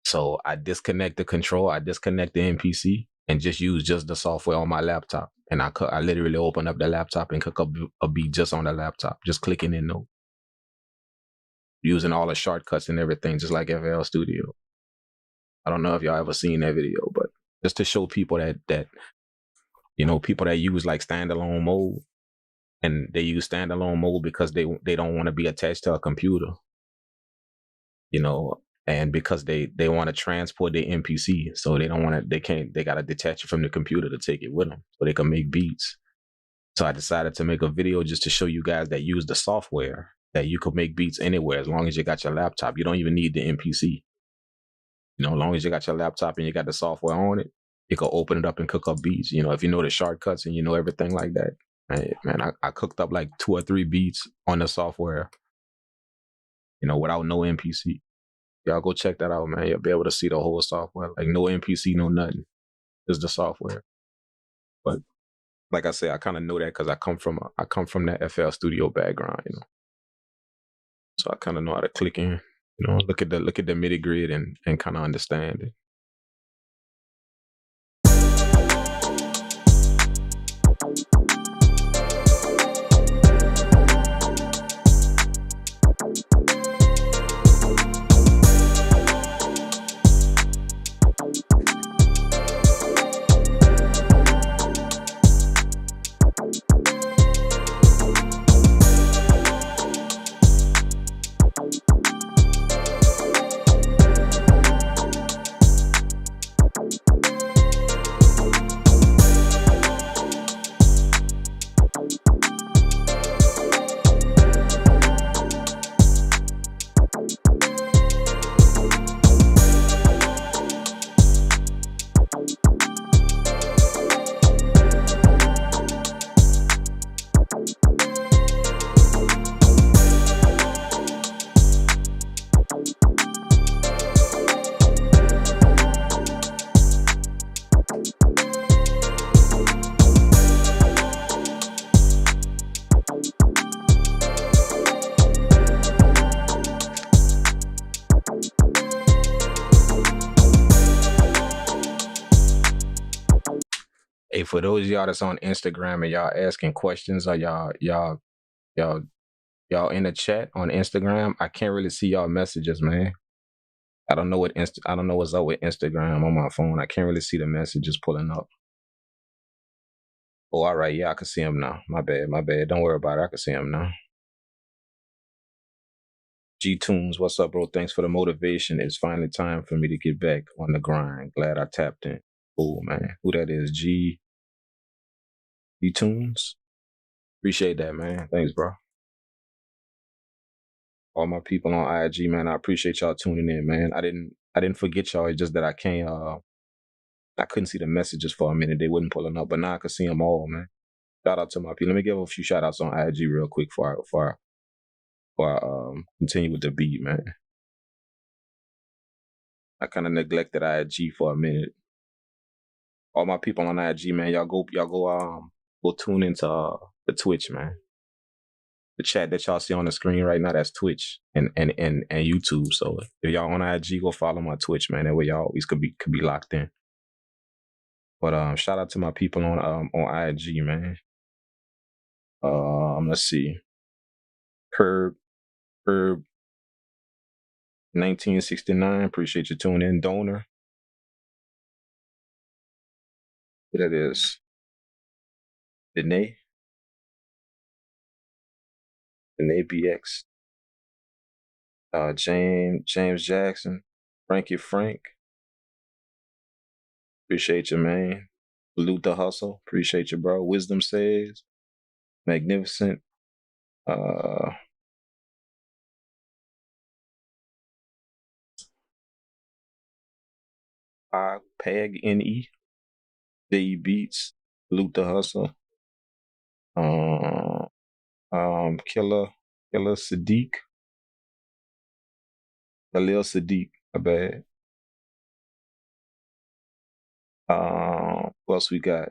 [SPEAKER 1] So I disconnect the control, I disconnect the MPC and just use the software on my laptop. And I literally open up the laptop and cook up a beat just on the laptop, just clicking in note. Using all the shortcuts and everything, just like FL Studio. I don't know if y'all ever seen that video, but just to show people that people that use like standalone mode, and they use standalone mode because they don't want to be attached to a computer, and because they want to transport their MPC, so they got to detach it from the computer to take it with them so they can make beats. So I decided to make a video just to show you guys that use the software that you could make beats anywhere as long as you got your laptop. You don't even need the MPC. As long as you got your laptop and you got the software on it, you can open it up and cook up beats. If you know the shortcuts and you know everything like that. Man, I cooked up like 2 or 3 beats on the software, without no MPC. Y'all go check that out, man. You'll be able to see the whole software. Like no MPC, no nothing. Just the software. But like I said, I kind of know that because I come from that FL Studio background, So I kind of know how to click in, look at the MIDI grid and kind of understand it. Hey, for those of y'all that's on Instagram and y'all asking questions, or y'all in the chat on Instagram, I can't really see y'all messages, man. I don't know what's up with Instagram on my phone. I can't really see the messages pulling up. Oh, all right. Yeah, I can see him now. My bad. My bad. Don't worry about it. I can see him now. G Tunes, what's up, bro? Thanks for the motivation. It's finally time for me to get back on the grind. Glad I tapped in. Cool, man. Who that is? G Tunes? Appreciate that, man. Thanks, bro. All my people on IG, man. I appreciate y'all tuning in, man. I didn't forget y'all. It's just that I couldn't see the messages for a minute. They wasn't pulling up, but now I can see them all, man. Shout out to my people. Let me give a few shout outs on IG real quick before I continue with the beat, man. I kind of neglected IG for a minute. All my people on IG, man, y'all go tune into the Twitch, man. The chat that y'all see on the screen right now, that's Twitch and YouTube. So if y'all on IG, go follow my Twitch, man. That way y'all always could be locked in. But shout out to my people on IG, man. Let's see. Curb 1969. Appreciate you tuning in. Donor. What that is? Danae BX. James Jackson. Frankie Frank. Appreciate you, man. Salute the hustle. Appreciate you, bro. Wisdom says. Magnificent. Peg NE. J Beats. Salute the hustle. Killer Sadiq. Khalil Sadiq, my bad. What else we got?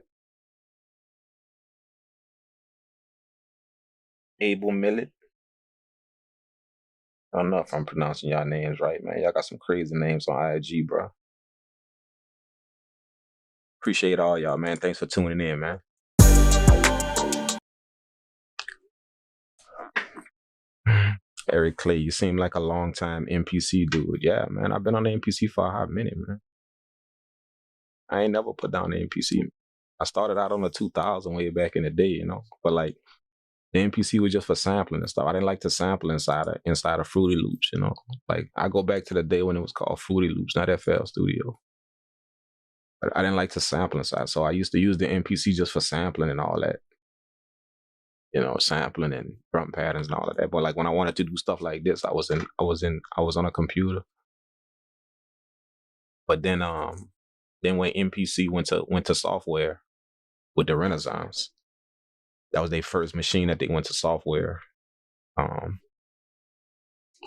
[SPEAKER 1] Abel Millet. I don't know if I'm pronouncing y'all names right, man. Y'all got some crazy names on IG, bro. Appreciate all y'all, man. Thanks for tuning in, man. Eric Clay, you seem like a long-time MPC dude. Yeah, man. I've been on the MPC for a hot minute, man. I ain't never put down the MPC. I started out on the 2000 way back in the day, you know. But like the MPC was just for sampling and stuff. I didn't like to sample inside of Fruity Loops, you know. Like I go back to the day when it was called Fruity Loops, not FL Studio. But I didn't like to sample inside, so I used to use the MPC just for sampling and all that. You know, sampling and drum patterns and all of that. But like when I wanted to do stuff like this, I was on a computer. But then when MPC went to software with the Renaissance, that was their first machine that they went to software.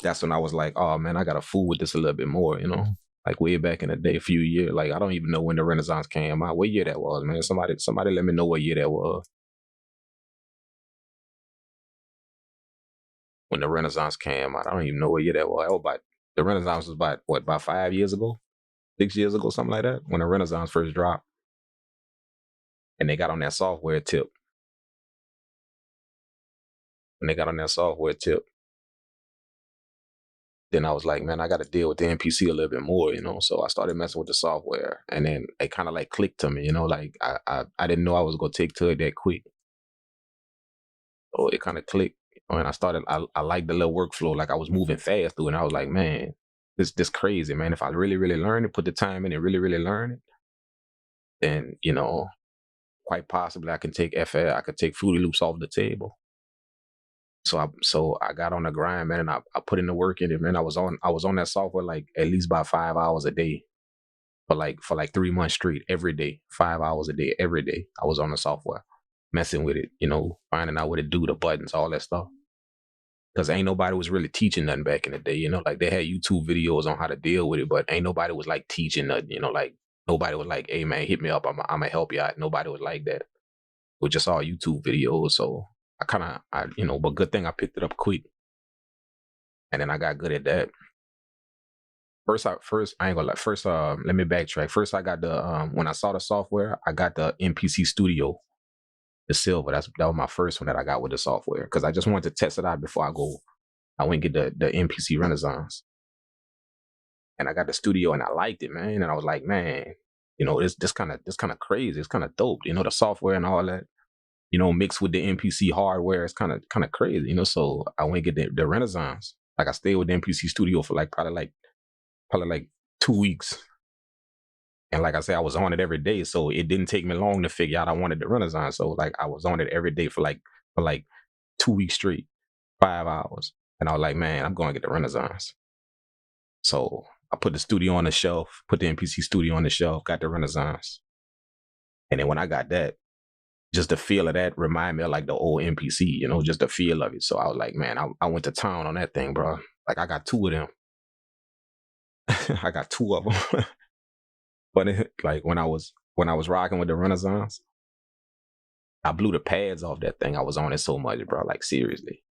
[SPEAKER 1] That's when I was like, oh man, I gotta fool with this a little bit more, you know. Like way back in the day, a few years. Like I don't even know when the Renaissance came out. What year that was, man? Somebody let me know what year that was. When the Renaissance came out, I don't even know what year that was. The Renaissance was about 5 years ago, 6 years ago, something like that. When the Renaissance first dropped, and they got on that software tip. Then I was like, man, I got to deal with the MPC a little bit more, you know. So I started messing with the software, and then it kind of like clicked to me, you know. Like I didn't know I was gonna take to it that quick, so it kind of clicked. And I liked the little workflow, like I was moving fast through it, and I was like, man, this crazy, man. If I really, really learn it, put the time in and really, really learn it, then, you know, quite possibly I can take Fruity Loops off the table. So I got on the grind, man, and I put in the work in it, man. I was on that software like at least about 5 hours a day for like 3 months straight, every day, 5 hours a day, every day. I was on the software, messing with it, you know, finding out what to do, the buttons, all that stuff. Because ain't nobody was really teaching nothing back in the day, you know. Like they had YouTube videos on how to deal with it, but ain't nobody was like teaching nothing, you know. Like nobody was like, hey man, hit me up, I'm gonna help you out. Nobody was like that. It was just all YouTube videos. So but good thing I picked it up quick, and then I got good at that. First, I ain't gonna lie. First, let me backtrack. First, I got the when I saw the software, I got the MPC Studio, the silver. That was my first one that I got with the software, because I just wanted to test it out before I went and get the MPC Renaissance. And I got the Studio, and I liked it, man. And I was like, man, you know, this kind of crazy. It's kind of dope, you know, the software and all that. mixed with the MPC hardware. It's kind of crazy, So I went to get the Renaissance. Like I stayed with the MPC studio for like probably like 2 weeks. And like I said, I was on it every day, so it didn't take me long to figure out I wanted the Renaissance. So like I was on it every day for like 2 weeks straight, 5 hours, and I was like, man, I'm going to get the Renaissance. So I put the studio on the shelf, put the MPC studio on the shelf, got the Renaissance, and then when I got that, just the feel of that reminded me of like the old MPC, just the feel of it. So I was like, man, I went to town on that thing, bro. Like I got two of them. I got two of them. But like when I was rocking with the Renaissance, I blew the pads off that thing. I was on it so much, bro. Like seriously.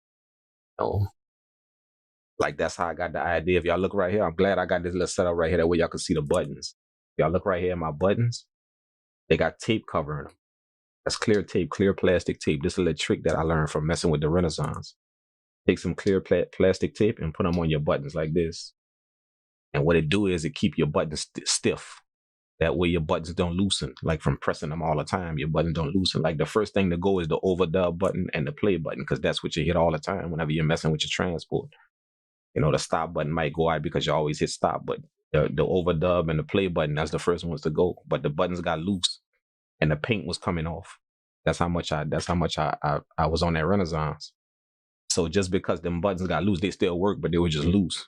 [SPEAKER 1] Like that's how I got the idea. If y'all look right here, I'm glad I got this little setup right here. That way y'all can see the buttons. If y'all look right here at my buttons, they got tape covering them. That's clear tape, clear plastic tape. This is a little trick that I learned from messing with the Renaissance. Take some clear plastic tape and put them on your buttons like this. And what it do is it keep your buttons stiff. That way your buttons don't loosen. Like from pressing them all the time, your buttons don't loosen. Like the first thing to go is the overdub button and the play button, because that's what you hit all the time whenever you're messing with your transport. The stop button might go out because you always hit stop, but the overdub and the play button, that's the first ones to go. But the buttons got loose and the paint was coming off. That's how much I was on that Renaissance. So just because them buttons got loose, they still work, but they were just loose.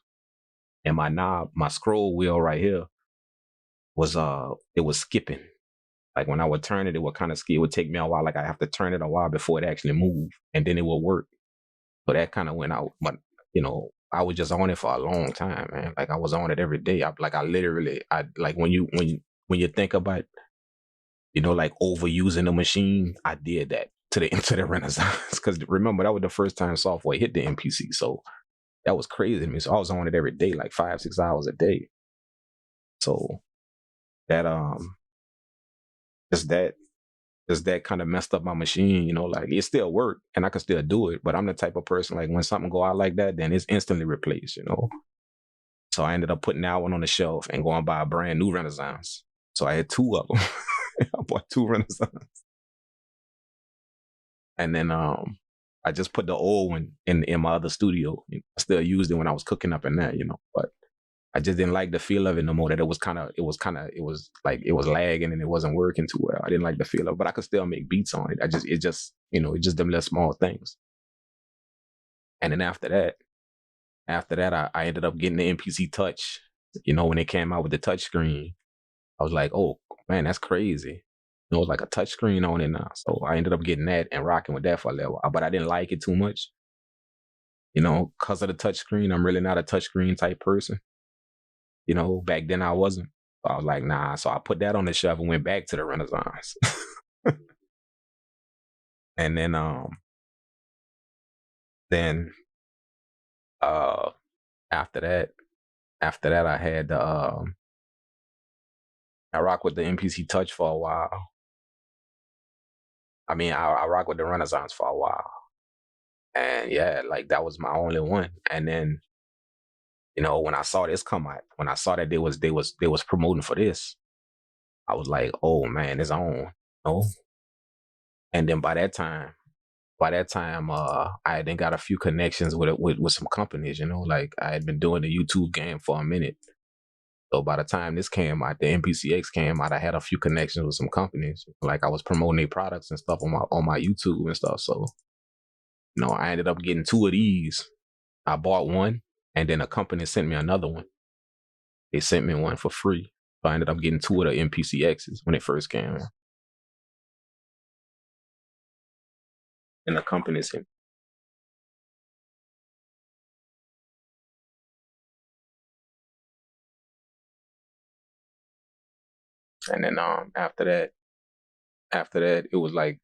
[SPEAKER 1] And my knob, my scroll wheel right here was it was skipping. Like when I would turn it, it would kind of skip. It would take me a while. Like I have to turn it a while before it actually moved, and then it would work. So that kind of went out. But I was just on it for a long time, man. Like I was on it every day. I like when you think about, like overusing the machine, I did that to the Renaissance. Because remember, that was the first time software hit the MPC. So that was crazy to me. So I was on it every day, like 5-6 hours a day. So that just that kind of messed up my machine, like it still worked and I could still do it, but I'm the type of person, like when something go out like that, then it's instantly replaced, So I ended up putting that one on the shelf and going buy a brand new Renaissance. So I had two of them. I bought two Renaissance. And then I just put the old one in my other studio. I still used it when I was cooking up in there, but I just didn't like the feel of it no more. That it was lagging and it wasn't working too well. I didn't like the feel of it, but I could still make beats on it. It's just them little small things. And then after that, I ended up getting the MPC Touch. When it came out with the touch screen, I was like, oh man, that's crazy. It was like a touch screen on it now. So I ended up getting that and rocking with that for a little while, but I didn't like it too much. Because of the touch screen, I'm really not a touch screen type person. Back then I wasn't. So I was like, nah. So I put that on the shelf and went back to the Renaissance. And then after that I had the I rocked with the MPC Touch for a while. I mean, I rocked with the Renaissance for a while. And yeah, like that was my only one. And then when I saw this come out, when I saw that they was promoting for this, I was like, oh man, it's on. And then by that time, I then got a few connections with some companies, like I had been doing the YouTube game for a minute. So by the time this came out, the MPC X came out, I had a few connections with some companies. Like I was promoting their products and stuff on my YouTube and stuff. So, I ended up getting two of these. I bought one and then a company sent me another one. They sent me one for free. So I ended up getting two of the MPC X's when it first came out. And the company sent. And then after that it was like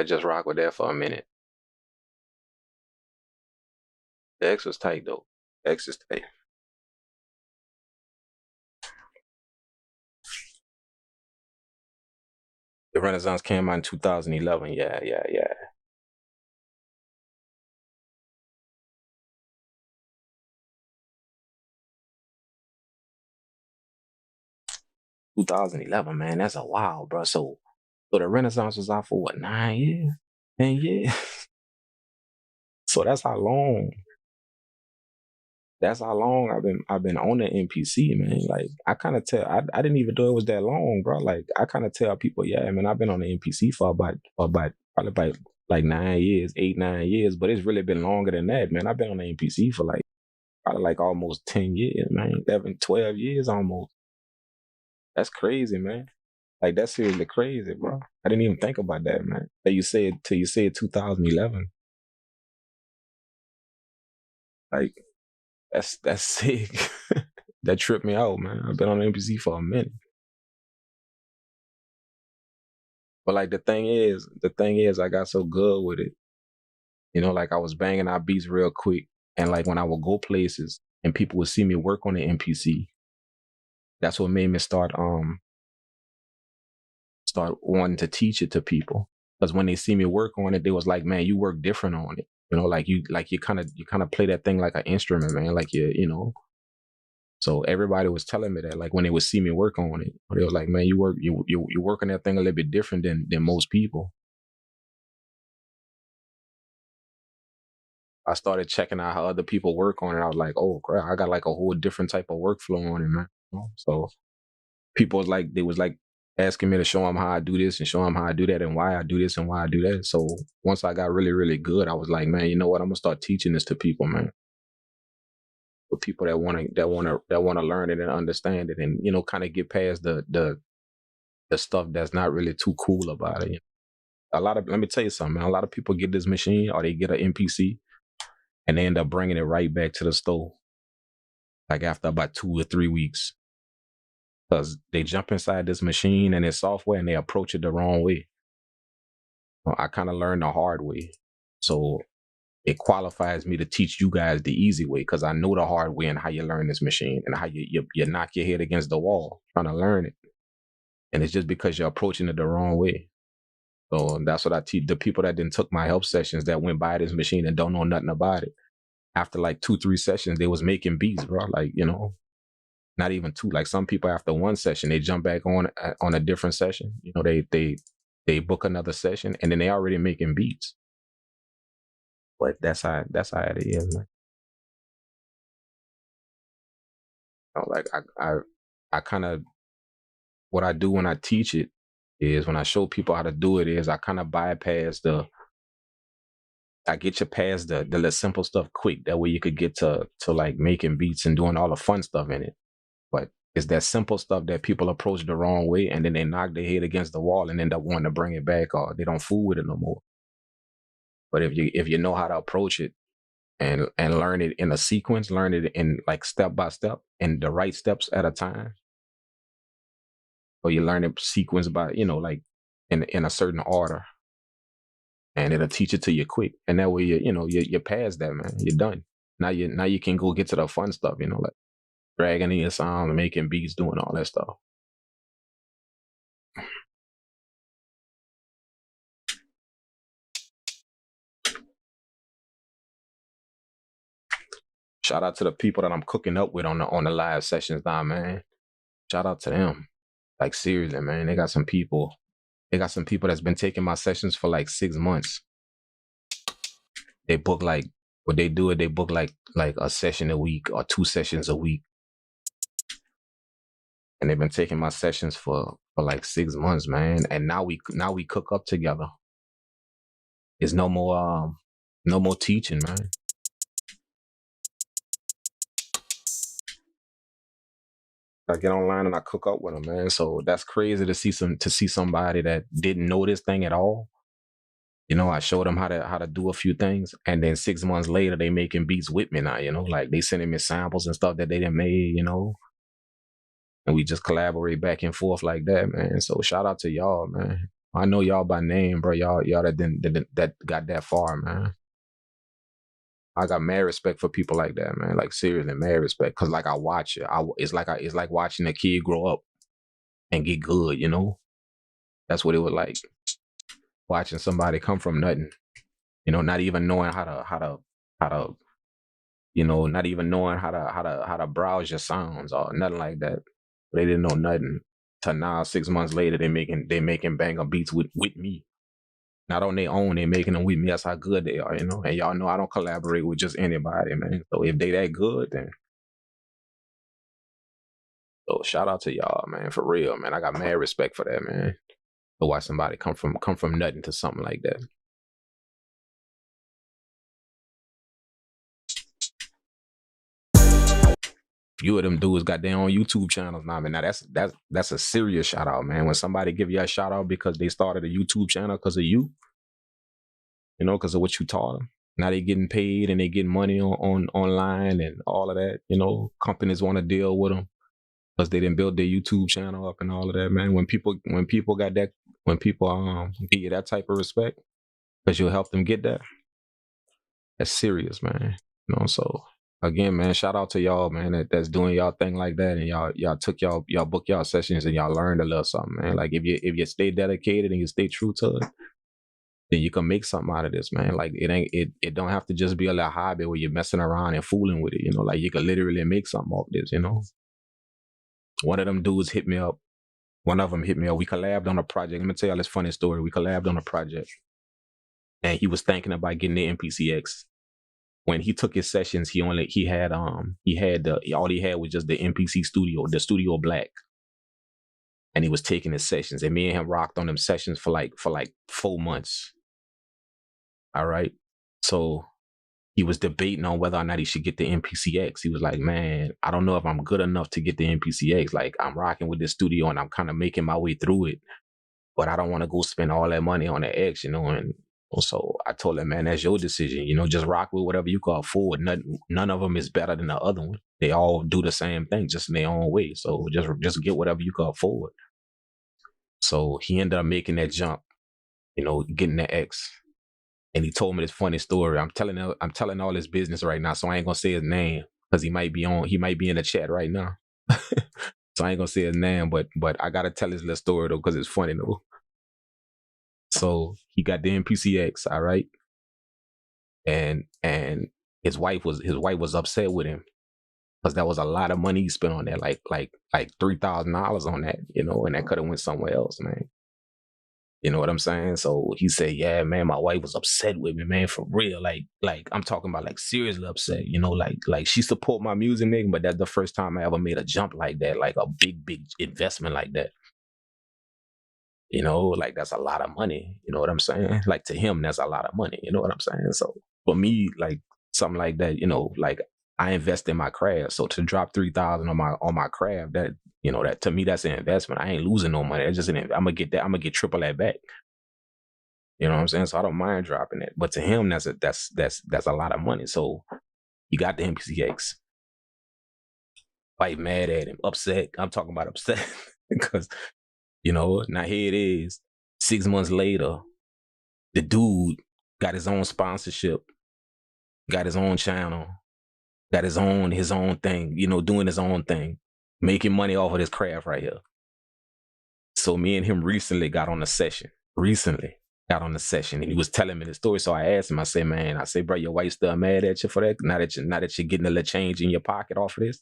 [SPEAKER 1] I just rocked with that for a minute. The X was tight though. The X is tight. The Renaissance came out in 2011. Yeah. 2011, man. That's a while, bro. So the Renaissance was out for what, 9 years, 10 years. So that's how long I've been on the MPC, man. Like I kind of tell, I didn't even know it was that long, bro. Like I kind of tell people, yeah, man, I've been on the MPC for about probably about like 9 years, 8, 9 years, but it's really been longer than that, man. I've been on the MPC for like probably like almost 10 years, man. 11, 12 years almost. That's crazy, man. Like that's seriously crazy, bro. I didn't even think about that, man. Till you said 2011. Like that's sick. That tripped me out, man. I've been on the MPC for a minute. But like the thing is, I got so good with it. Like I was banging out beats real quick, and like when I would go places and people would see me work on the MPC, that's what made me start wanting to teach it to people. Because when they see me work on it, they was like, "Man, you work different on it." Like you kind of play that thing like an instrument, man. Like you. So everybody was telling me that, like when they would see me work on it, they was like, "Man, you work on that thing a little bit different than most people." I started checking out how other people work on it. I was like, "Oh crap, I got like a whole different type of workflow on it, man." So people was like asking me to show them how I do this and show them how I do that and why I do this and why I do that. So once I got really, really good, I was like, man, you know what? I'm gonna start teaching this to people, man. For people that wanna learn it and understand it, and kind of get past the stuff that's not really too cool about it. Let me tell you something, man. A lot of people get this machine or they get an MPC and they end up bringing it right back to the store, like after about 2 or 3 weeks, because they jump inside this machine and its software and they approach it the wrong way. I kind of learned the hard way. So it qualifies me to teach you guys the easy way because I know the hard way and how you learn this machine and how you knock your head against the wall trying to learn it. And it's just because you're approaching it the wrong way. So that's what I teach the people that didn't took my help sessions that went by this machine and don't know nothing about it. After like 2, 3 sessions, they was making beats, bro. Like, not even two. Like some people after one session, they jump back on a different session. They book another session and then they already making beats. But that's how it is, man. Like I kind of what I do when I teach it is when I show people how to do it is I kind of bypass I get you past the little simple stuff quick. That way you could get to like making beats and doing all the fun stuff in it. But it's that simple stuff that people approach the wrong way and then they knock their head against the wall and end up wanting to bring it back or they don't fool with it no more. But if you know how to approach it and learn it in a sequence, learn it in like step by step and the right steps at a time, or you learn it sequence by like in a certain order, and it'll teach it to you quick. And that way you're past that, man. You're done. Now you can go get to the fun stuff, like dragging in your sound and making beats, doing all that stuff. Shout out to the people that I'm cooking up with on the live sessions now, man. Shout out to them. Like seriously, man. They got some people that's been taking my sessions for like 6 months. They book like what they do it, they book like a session a week or 2 sessions a week. And they've been taking my sessions for like 6 months, man. And now we cook up together. There's no more teaching, man. I get online and I cook up with them, man. So that's crazy to see somebody that didn't know this thing at all. I showed them how to do a few things, and then 6 months later, they making beats with me now. Like they sending me samples and stuff that they didn't made. And we just collaborate back and forth like that, man. So shout out to y'all, man. I know y'all by name, bro. Y'all that got that far, man. I got mad respect for people like that, man. Like seriously, mad respect. Cause like I watch it, it's like watching a kid grow up and get good. That's what it was like watching somebody come from nothing. Not even knowing how to not even knowing how to browse your sounds or nothing like that. They didn't know nothing. to now 6 months later they making banger beats with me. Not on their own, they making them with me. That's how good they are, you know. And y'all know I don't collaborate with just anybody, man. So if they that good, then so shout out to y'all, man, for real, man. I got mad respect for that, man. To watch somebody come from nothing to something like that. Few of them dudes got their own YouTube channels now, man. Now that's a serious shout out, man. When somebody give you a shout out because they started a YouTube channel because of you, you know, because of what you taught them. Now they getting paid and they getting money on online and all of that. You know, companies want to deal with them because they didn't build their YouTube channel up and all of that, man. When people give you that type of respect because you'll help them get that, that's serious, man. You know, so again, man, shout out to y'all, man, that's doing y'all thing like that, and y'all took y'all book y'all sessions and y'all learned a little something, man. Like if you stay dedicated and you stay true to it, then you can make something out of this, man. Like it don't have to just be a little hobby where you're messing around and fooling with it, you know. Like you can literally make something off this, you know. One of them dudes hit me up. One of them hit me up. We collabed on a project. Let me tell y'all this funny story. We collabed on a project, and he was thinking about getting the MPC X. When he took his sessions, all he had was just the MPC Studio, the Studio Black, and he was taking his sessions. And me and him rocked on them sessions for like 4 months. All right, so he was debating on whether or not he should get the MPC X. He was like, "Man, I don't know if I'm good enough to get the MPC X. Like I'm rocking with this studio and I'm kind of making my way through it, but I don't want to go spend all that money on the X, you know." And so I told him, man, that's your decision. You know, just rock with whatever you can afford. None of them is better than the other one. They all do the same thing, just in their own way. So just get whatever you can afford. So he ended up making that jump, you know, getting the X. And he told me this funny story. I'm telling all his business right now, so I ain't gonna say his name because he might be in the chat right now. So I ain't gonna say his name, but I gotta tell his little story though because it's funny though. So he got the MPC X, all right, and his wife was upset with him because that was a lot of money he spent on that, like $3,000 on that, you know, and that could have went somewhere else, man. You know what I'm saying? So he said, "Yeah, man, my wife was upset with me, man, for real. Like I'm talking about like seriously upset, you know, like she support my music, nigga, but that's the first time I ever made a jump like that, like a big investment like that. You know, like that's a lot of money. You know what I'm saying? Like to him, that's a lot of money. You know what I'm saying? So for me, like something like that, you know, like I invest in my craft. So to drop 3,000 on my craft, that, you know, that to me, that's an investment. I ain't losing no money. It's just I'm gonna get that. I'm gonna get triple that back. You know what I'm saying? So I don't mind dropping it. But to him, that's a lot of money. So you got the MPC X. Wife mad at him, upset. I'm talking about upset because, you know, now here it is. 6 months later, the dude got his own sponsorship, got his own channel, got his own thing, you know, doing his own thing, making money off of this craft right here. So me and him recently got on a session. And he was telling me the story. So I asked him, I said, "Man, bro, your wife still mad at you for that? Now that you're getting a little change in your pocket off of this?"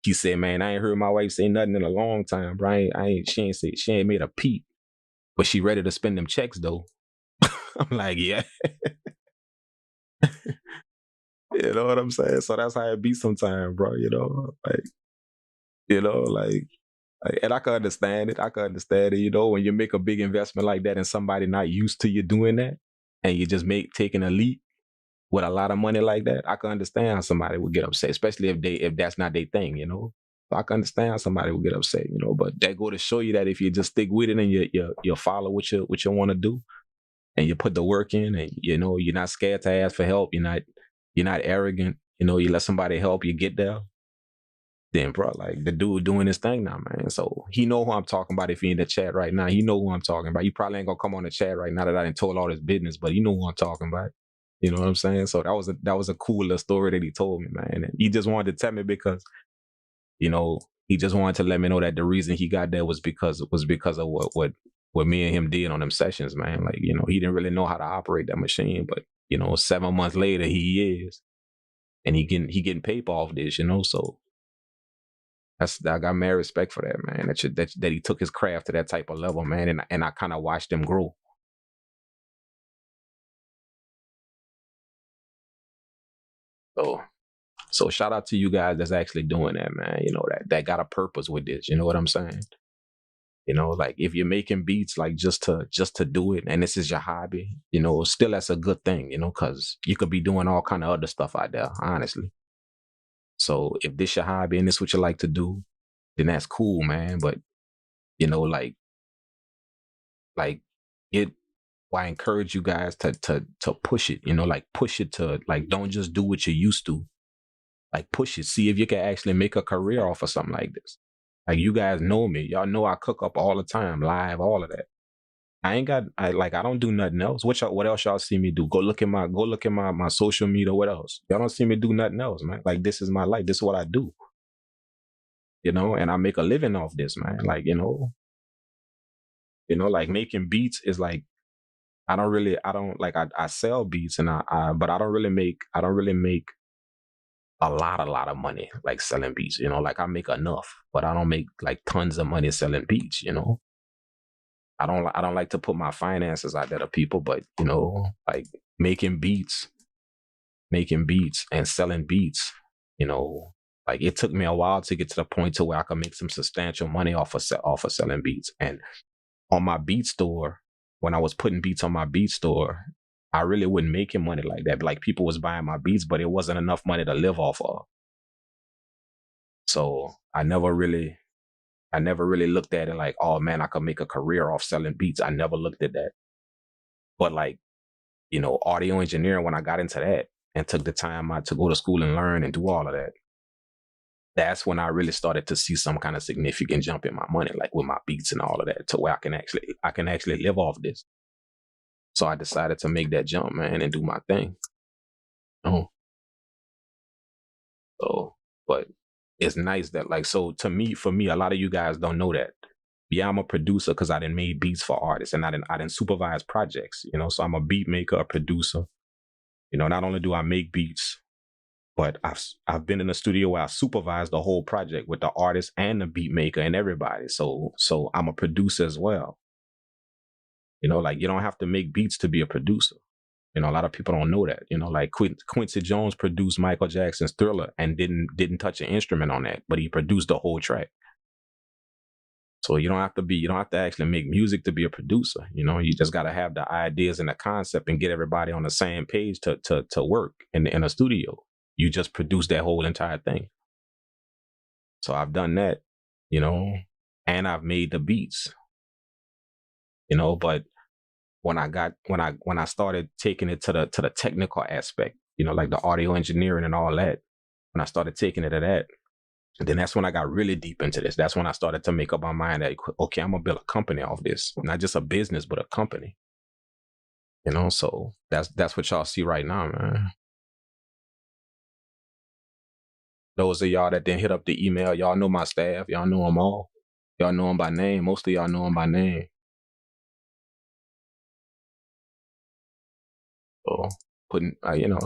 [SPEAKER 1] He said, "Man, I ain't heard my wife say nothing in a long time, bro. She ain't made a peep, but she ready to spend them checks though." I'm like, yeah. You know what I'm saying? So that's how it be sometimes, bro. You know, like, you know, like, and I can understand it. You know, when you make a big investment like that and somebody not used to you doing that, and you just taking a leap with a lot of money like that, I can understand how somebody would get upset, especially if that's not their thing, you know. So I can understand how somebody would get upset, you know. But that go to show you that if you just stick with it and you follow what you want to do, and you put the work in, and you know you're not scared to ask for help, you're not arrogant, you know, you let somebody help you get there. Then, bro, like the dude doing his thing now, man. So he know who I'm talking about. If he in the chat right now, he know who I'm talking about. He probably ain't gonna come on the chat right now that I done told all his business, but he know who I'm talking about. You know what I'm saying? So that was a cool little story that he told me, man. And he just wanted to tell me because, you know, he just wanted to let me know that the reason he got there was because of what me and him did on them sessions, man. Like, you know, he didn't really know how to operate that machine, but you know, 7 months later he is, and he getting paper off this, you know. So I got mad respect for that, man. That he took his craft to that type of level, man. And I kind of watched him grow. So so shout out to you guys that's actually doing that, man. You know, that got a purpose with this. You know what I'm saying? You know, like if you're making beats like just to do it and this is your hobby, you know, still that's a good thing, you know, because you could be doing all kind of other stuff out there, honestly. So if this your hobby and this what you like to do, then that's cool, man. But you know, like it I encourage you guys to push it, you know, like push it to like don't just do what you used to. Like push it. See if you can actually make a career off of something like this. Like you guys know me. Y'all know I cook up all the time, live, all of that. I don't do nothing else. What else y'all see me do? Go look at my social media. What else? Y'all don't see me do nothing else, man. Like this is my life. This is what I do. You know, and I make a living off this, man. Like, like making beats is like I don't like I sell beats and but I don't really make a lot of money like selling beats, you know, like I make enough, but I don't make like tons of money selling beats, you know. I don't like to put my finances out there to people, but you know, like making beats, making beats and selling beats, you know, like it took me a while to get to the point to where I could make some substantial money off of selling beats. And on my beat store, when I was putting beats on my beat store, I really wasn't making money like that. Like people was buying my beats, but it wasn't enough money to live off of. So I never really looked at it like, oh man, I could make a career off selling beats. I never looked at that. But like, you know, audio engineering, when I got into that and took the time out to go to school and learn and do all of that, that's when I really started to see some kind of significant jump in my money, like with my beats and all of that, to where I can actually live off this. So I decided to make that jump, man, and do my thing. Oh, so, but it's nice that like, so to me, for me, a lot of you guys don't know that. Yeah, I'm a producer because I didn't made beats for artists and I didn't supervise projects, you know. So I'm a beat maker, a producer. You know, not only do I make beats, but I've been in the studio where I supervised the whole project with the artist and the beat maker and everybody. So I'm a producer as well. You know, like you don't have to make beats to be a producer. You know, a lot of people don't know that. You know, like Quincy Jones produced Michael Jackson's Thriller and didn't touch an instrument on that, but he produced the whole track. So you don't have to actually make music to be a producer. You know, you just got to have the ideas and the concept and get everybody on the same page to work in a studio. You just produce that whole entire thing. So I've done that, you know, and I've made the beats, you know, but when I started taking it to the technical aspect, you know, like the audio engineering and all that, when I started taking it to that, and then that's when I got really deep into this. That's when I started to make up my mind that, okay, I'm gonna build a company off this, not just a business, but a company. You know, so that's what y'all see right now, man. Those of y'all that didn't hit up the email, y'all know my staff. Y'all know them all. Y'all know them by name. Most of y'all know them by name. So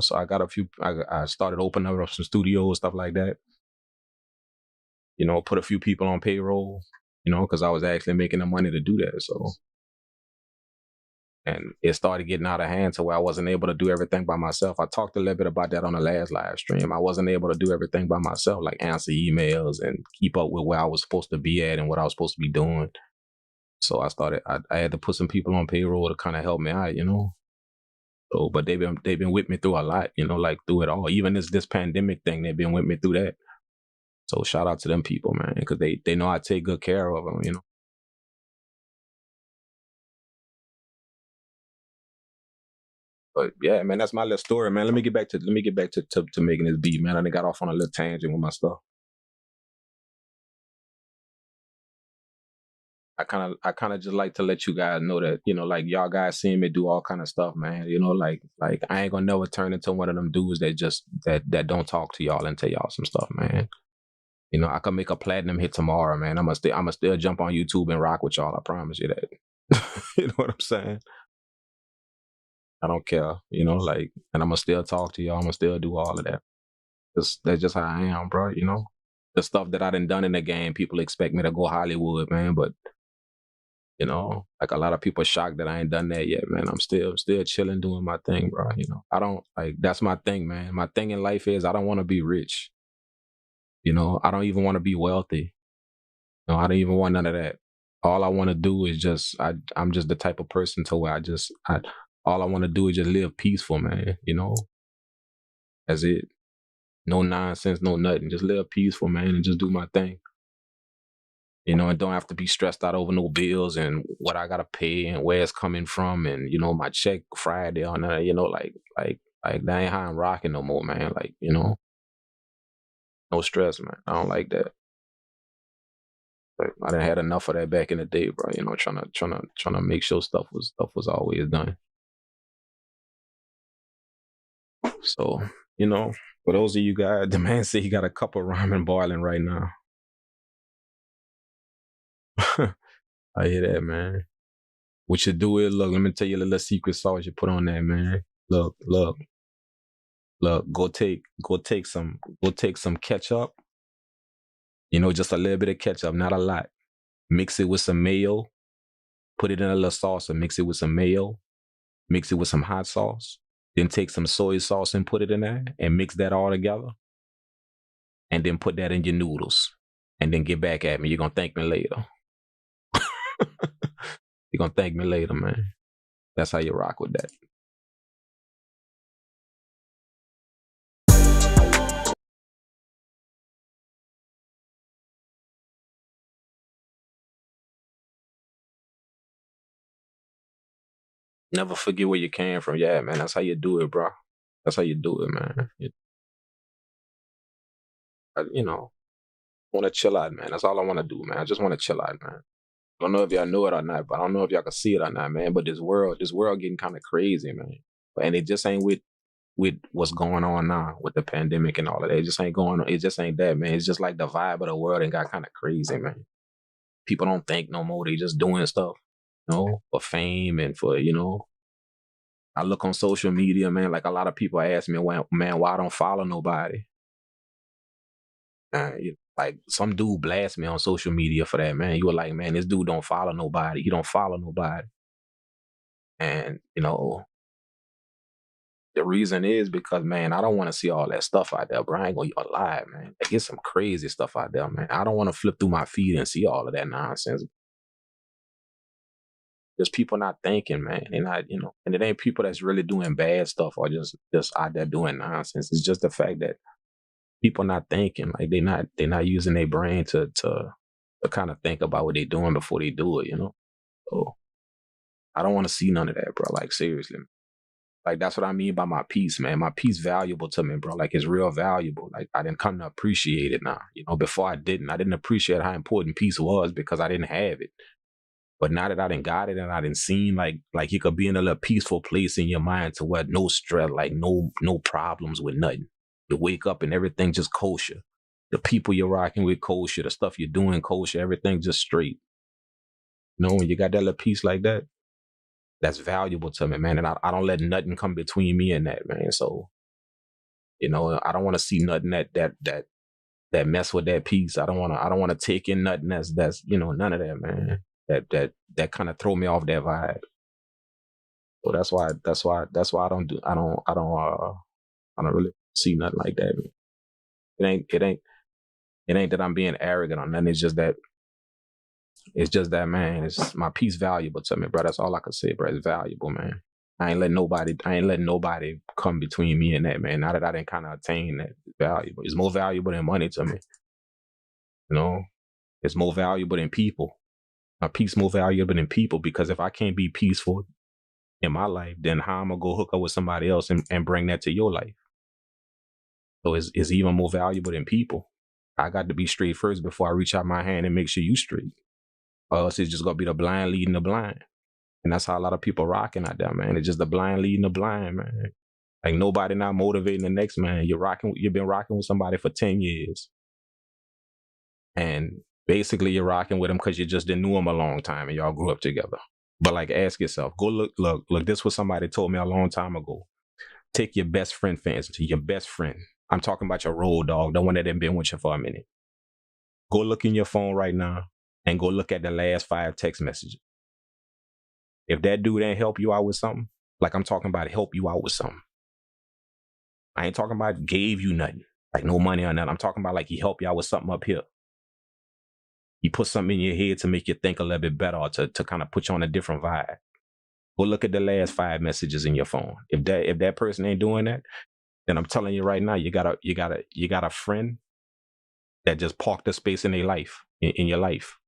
[SPEAKER 1] so I got a few. I started opening up some studios, stuff like that. You know, put a few people on payroll. You know, because I was actually making the money to do that. So, and it started getting out of hand to where I wasn't able to do everything by myself. I talked a little bit about that on the last live stream. I wasn't able to do everything by myself, like answer emails and keep up with where I was supposed to be at and what I was supposed to be doing. So I had to put some people on payroll to kind of help me out, you know. So, but they've been with me through a lot, you know, like through it all. Even this pandemic thing, they've been with me through that. So shout out to them people, man, because they know I take good care of them, you know. But yeah, man, that's my little story, man. Let me get back to making this beat, man. I done got off on a little tangent with my stuff. I kind of just like to let you guys know that, you know, like y'all guys seeing me do all kind of stuff, man. You know, like I ain't gonna never turn into one of them dudes that don't talk to y'all and tell y'all some stuff, man. You know, I could make a platinum hit tomorrow, man. I'ma still jump on YouTube and rock with y'all. I promise you that. You know what I'm saying? I don't care, you know, like, and I'ma still talk to y'all. I'ma still do all of that. That's just how I am, bro. You know. the stuff that I done in the game, people expect me to go Hollywood, man. But like a lot of people shocked that I ain't done that yet, man. I'm still chilling, doing my thing, bro. I don't like that's my thing, man. My thing in life is I don't want to be rich. I don't even want to be wealthy. No, I don't even want none of that. All I want to do is I'm just the type of person to where all I want to do is just live peaceful, man. That's it. No nonsense, no nothing. Just live peaceful, man, and just do my thing. And don't have to be stressed out over no bills and what I gotta pay and where it's coming from and my check Friday on that. Like that ain't how I'm rocking no more, man. Like no stress, man. I don't like that. Like, I done had enough of that back in the day, bro. Trying to make sure stuff was always done. So for those of you guys, the man said he got a cup of ramen boiling right now. I hear that, man. What you do is, look, let me tell you a little secret sauce you put on that, man. Look. Go take some ketchup. Just a little bit of ketchup, not a lot. Mix it with some mayo. Put it in a little sauce and mix it with some mayo. Mix it with some hot sauce. Then take some soy sauce and put it in there and mix that all together. And then put that in your noodles. And then get back at me. You're going to thank me later. You're going to thank me later, man. That's how you rock with that. Never forget where you came from. Yeah, man. That's how you do it, bro. That's how you do it, man. Want to chill out, man. That's all I want to do, man. I just want to chill out, man. I don't know if y'all know it or not, but I don't know if y'all can see it or not, man. But this world getting kind of crazy, man. And it just ain't with what's going on now with the pandemic and all of that. It just ain't going on. It just ain't that, man. It's just like the vibe of the world and got kind of crazy, man. People don't think no more. They just doing stuff, for fame and for, I look on social media, man. Like a lot of people ask me, man, why I don't follow nobody? Like some dude blast me on social media for that, man. You were like, man, this dude don't follow nobody. He don't follow nobody. And, the reason is because, man, I don't want to see all that stuff out there, bro. I ain't gonna lie, man. Like, it's some crazy stuff out there, man. I don't want to flip through my feed and see all of that nonsense. There's people not thinking, man. They're not, and it ain't people that's really doing bad stuff or just out there doing nonsense. It's just the fact that people not thinking, like they're not using their brain to kind of think about what they're doing before they do it, So I don't want to see none of that, bro. Like seriously. Like that's what I mean by my peace, man. My peace valuable to me, bro. Like it's real valuable. Like I didn't come to appreciate it now. Before I didn't appreciate how important peace was because I didn't have it. But now that I done got it and I done seen like you could be in a little peaceful place in your mind to where no stress, like no problems with nothing. You wake up and everything just kosher. The people you're rocking with kosher, the stuff you're doing kosher, everything just straight. When you got that little peace like that, that's valuable to me, man. And I don't let nothing come between me and that, man. So, I don't want to see nothing that mess with that peace. I don't want to take in nothing that's none of that, man. That kind of throw me off that vibe. So that's why I don't really see nothing like that. Man. It ain't that I'm being arrogant or nothing. It's just that, man. It's my peace valuable to me, bro. That's all I can say, bro. It's valuable, man. I ain't letting nobody come between me and that, man. Now that I didn't kind of attain that, it's valuable. It's more valuable than money to me. It's more valuable than people. My peace more valuable than people because if I can't be peaceful in my life, then how I'm gonna go hook up with somebody else and bring that to your life? So it's even more valuable than people. I got to be straight first before I reach out my hand and make sure you straight. Or else it's just gonna be the blind leading the blind. And that's how a lot of people rocking out there, man. It's just the blind leading the blind, man. Like nobody not motivating the next man. You've been rocking with somebody for 10 years. And basically you're rocking with them because you just didn't know them a long time and y'all grew up together. But like ask yourself, go look, this was somebody told me a long time ago. Take your best friend, fans, to your best friend. I'm talking about your road dog, the one that ain't been with you for a minute. Go look in your phone right now and go look at the last 5 text messages. If that dude ain't help you out with something, like I'm talking about help you out with something. I ain't talking about gave you nothing, like no money or nothing. I'm talking about like he helped you out with something up here. He put something in your head to make you think a little bit better, or to kind of put you on a different vibe. Go look at the last 5 messages in your phone. If that person ain't doing that, then I'm telling you right now, you got a friend that just parked a space in their life, in your life.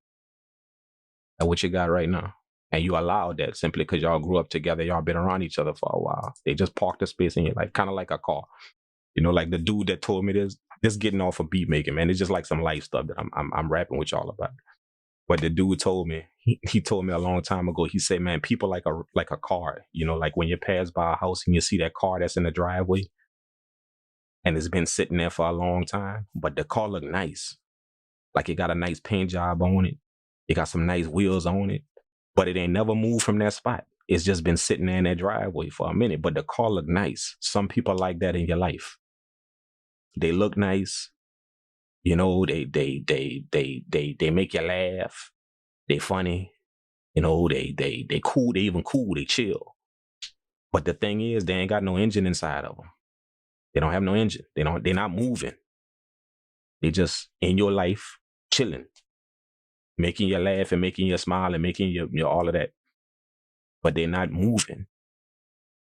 [SPEAKER 1] That's what you got right now. And you allowed that simply because y'all grew up together, y'all been around each other for a while. They just parked a space in your life, kind of like a car. You know, like the dude that told me this getting off of beat making, man. It's just like some life stuff that I'm rapping with y'all about. But the dude told me, he told me a long time ago, he said, man, people like a car, you know, like when you pass by a house and you see that car that's in the driveway and it's been sitting there for a long time, but the car look nice. Like it got a nice paint job on it. It got some nice wheels on it, but it ain't never moved from that spot. It's just been sitting there in that driveway for a minute, but the car look nice. Some people like that in your life. They look nice. You know, they make you laugh. They funny. You know, they cool. They even cool. They chill. But the thing is, they ain't got no engine inside of them. They don't have no engine. They're not moving. They just in your life, chilling, making you laugh and making you smile and making you all of that. But they're not moving.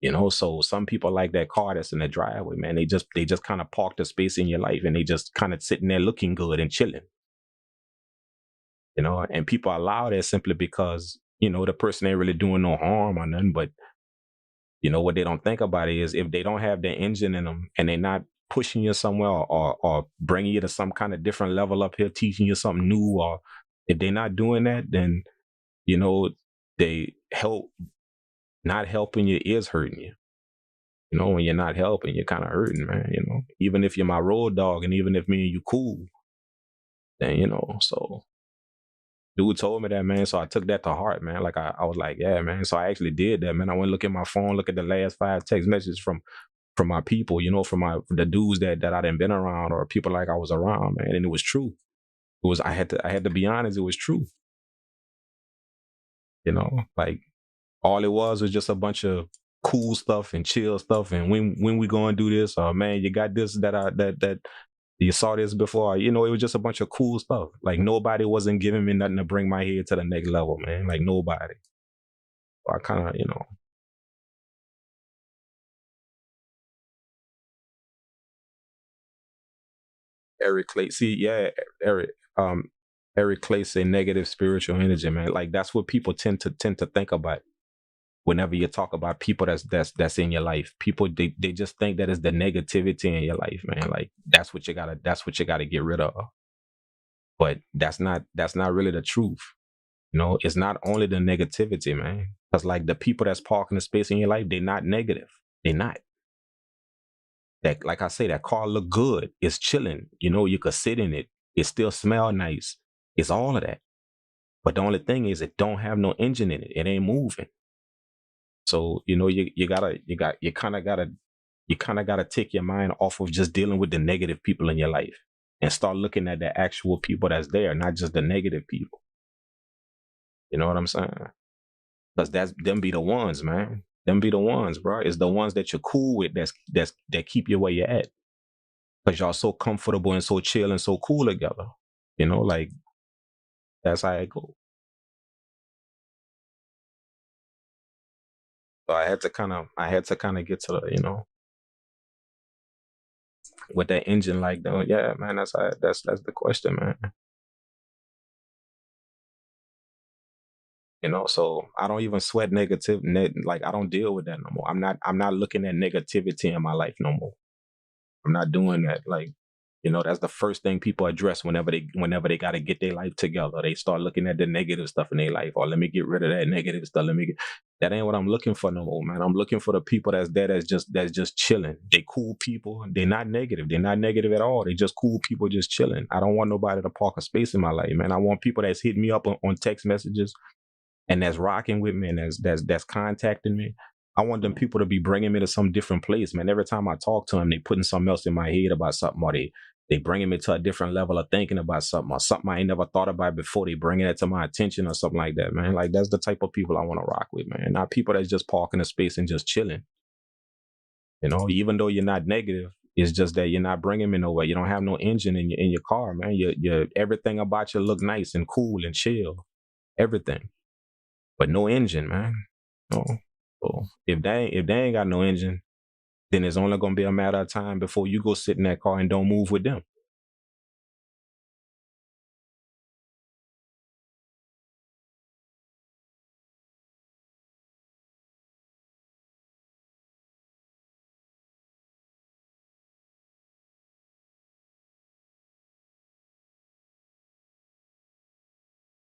[SPEAKER 1] You know, so some people like that car that's in the driveway, man. They just kind of park the space in your life and they just kind of sitting there looking good and chilling. You know, and people allow that simply because, you know, the person ain't really doing no harm or nothing. But, you know, what they don't think about is if they don't have their engine in them and they're not pushing you somewhere or bringing you to some kind of different level up here, teaching you something new, or if they're not doing that, then, you know, not helping you is hurting you. You know, when you're not helping, you're kind of hurting, man. You know, even if you're my road dog and even if me and you cool, then, you know, so dude told me that, man. So I took that to heart, man. Like I was like, yeah, man. So I actually did that, man. I went look at my phone, look at the last 5 text messages from my people, you know, from the dudes that I done been around or people like I was around, man. And it was true. I had to be honest, it was true. You know, like all it was just a bunch of cool stuff and chill stuff. And when we gonna do this, or man, you got this that you saw this before. You know, it was just a bunch of cool stuff. Like nobody wasn't giving me nothing to bring my head to the next level, man. Like nobody. So I kind of, you know. Eric Clay, see, yeah, Eric Clay say negative spiritual energy, man. Like that's what people tend to think about. Whenever you talk about people that's in your life, people they just think that is the negativity in your life, man. Like that's what you gotta get rid of. But that's not really the truth. You know, it's not only the negativity, man. Because like the people that's parking the space in your life, they're not negative. They're not. That, like I say, that car look good. It's chilling. You know, you could sit in it. It still smell nice. It's all of that. But the only thing is it don't have no engine in it. It ain't moving. So, you know, you kind of gotta take your mind off of just dealing with the negative people in your life and start looking at the actual people that's there, not just the negative people. You know what I'm saying? Because them be the ones, man. Them be the ones, bro. It's the ones that you're cool with that keep you where you're at. Because y'all so comfortable and so chill and so cool together. You know, like that's how it goes. So I had to kind of get to the, you know, with that engine like though. Yeah, man, that's the question, man. You know, so I don't even sweat like I don't deal with that no more. I'm not looking at negativity in my life no more. I'm not doing that. Like, you know, that's the first thing people address whenever they got to get their life together. They start looking at the negative stuff in their life. Or let me get rid of that negative stuff. That ain't what I'm looking for no more, man. I'm looking for the people that's there that's just chilling. They cool people. They're not negative. They're not negative at all. They just cool people just chilling. I don't want nobody to park a space in my life, man. I want people that's hitting me up on text messages and that's rocking with me and that's contacting me. I want them people to be bringing me to some different place, man. Every time I talk to them, they putting something else in my head about something, or They bringing me to a different level of thinking about something, or something I ain't never thought about before. They bringing it to my attention or something like that, man. Like, that's the type of people I want to rock with, man. Not people that's just parking a space and just chilling. Even though you're not negative, it's just that you're not bringing me nowhere. You don't have no engine in your car, man. Your everything about you look nice and cool and chill, everything, but no engine, man. No. So if they ain't got no engine, then it's only gonna be a matter of time before you go sit in that car and don't move with them.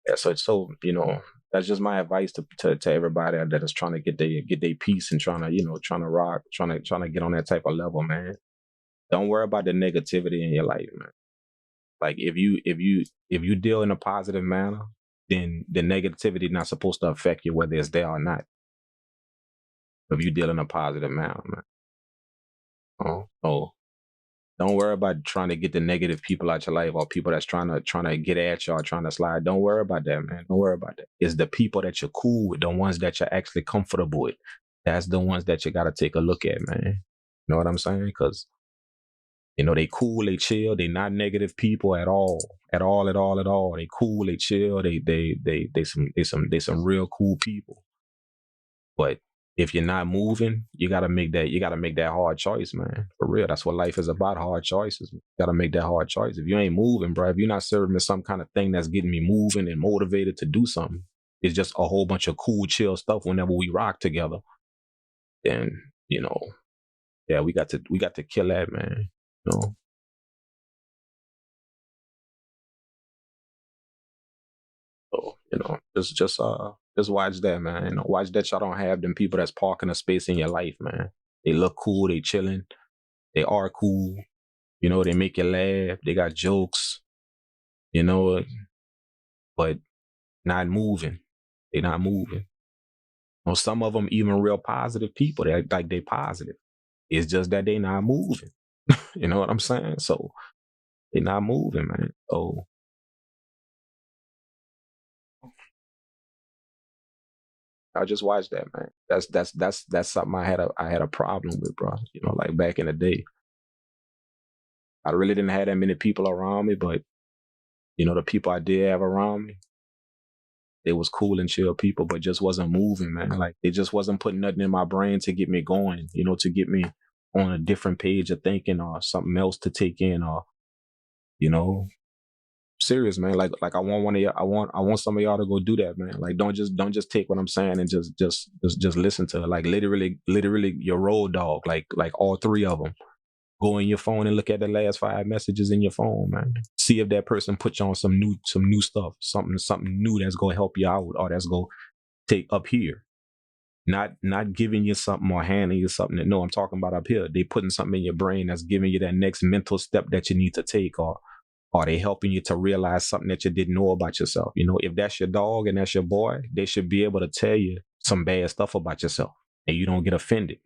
[SPEAKER 1] Yeah, so that's just my advice to everybody that is trying to get their peace and trying to rock, trying to get on that type of level, man. Don't worry about the negativity in your life, man. Like, if you deal in a positive manner, then the negativity not supposed to affect you whether it's there or not. If you deal in a positive manner, man. So don't worry about trying to get the negative people out your life, or people that's trying to get at you or trying to slide. Don't worry about that, man. Don't worry about that. It's the people that you're cool with, the ones that you're actually comfortable with. That's the ones that you gotta take a look at, man. You know what I'm saying? Because they cool, they chill, they not negative people at all, at all, at all, at all. They cool, they chill, they some real cool people. But if you're not moving, you gotta make that hard choice, man. For real. That's what life is about, hard choices. You gotta make that hard choice. If you ain't moving, bro, if you're not serving me some kind of thing that's getting me moving and motivated to do something, it's just a whole bunch of cool, chill stuff whenever we rock together, then, yeah, we got to kill that, man. You know? So, just watch that, man. Watch that y'all don't have them people that's parking a space in your life, man. They look cool, they chilling, they are cool, they make you laugh, they got jokes, you know, but not moving. They not moving. Some of them even real positive people. They positive. It's just that they not moving. You know what I'm saying? So they not moving, man. So I just watch that, man. That's something I had a problem with, bro. Like back in the day, I really didn't have that many people around me, but the people I did have around me, they was cool and chill people, but just wasn't moving, man. Like, they just wasn't putting nothing in my brain to get me going, to get me on a different page of thinking or something else to take in, or you know, serious, man. Like I want one of y'all, I want some of y'all to go do that, man. Like, don't just take what I'm saying and just listen to it. Like, literally your road dog, like all three of them. Go in your phone and look at the last 5 messages in your phone, man. See if that person put you on some new stuff, something new that's gonna help you out, or that's gonna take up here. Not giving you something or handing you something. No, I'm talking about up here. They putting something in your brain that's giving you that next mental step that you need to take, or are they helping you to realize something that you didn't know about yourself? If that's your dog and that's your boy, they should be able to tell you some bad stuff about yourself, and you don't get offended.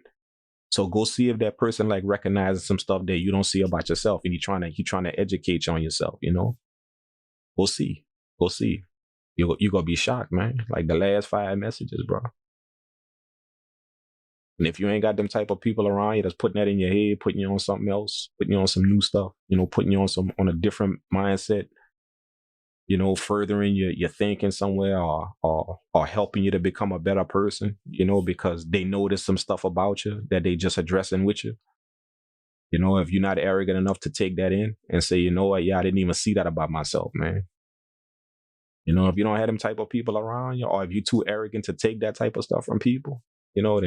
[SPEAKER 1] So go see if that person like recognizes some stuff that you don't see about yourself, and he trying to educate you on yourself. Go see, go see. You gonna be shocked, man. Like the last 5 messages, bro. And if you ain't got them type of people around you that's putting that in your head, putting you on something else, putting you on some new stuff, putting you on a different mindset, furthering your thinking somewhere, or helping you to become a better person, because they notice some stuff about you that they just addressing with you. If you're not arrogant enough to take that in and say, what, yeah, I didn't even see that about myself, man. If you don't have them type of people around you, or if you're too arrogant to take that type of stuff from people, then no,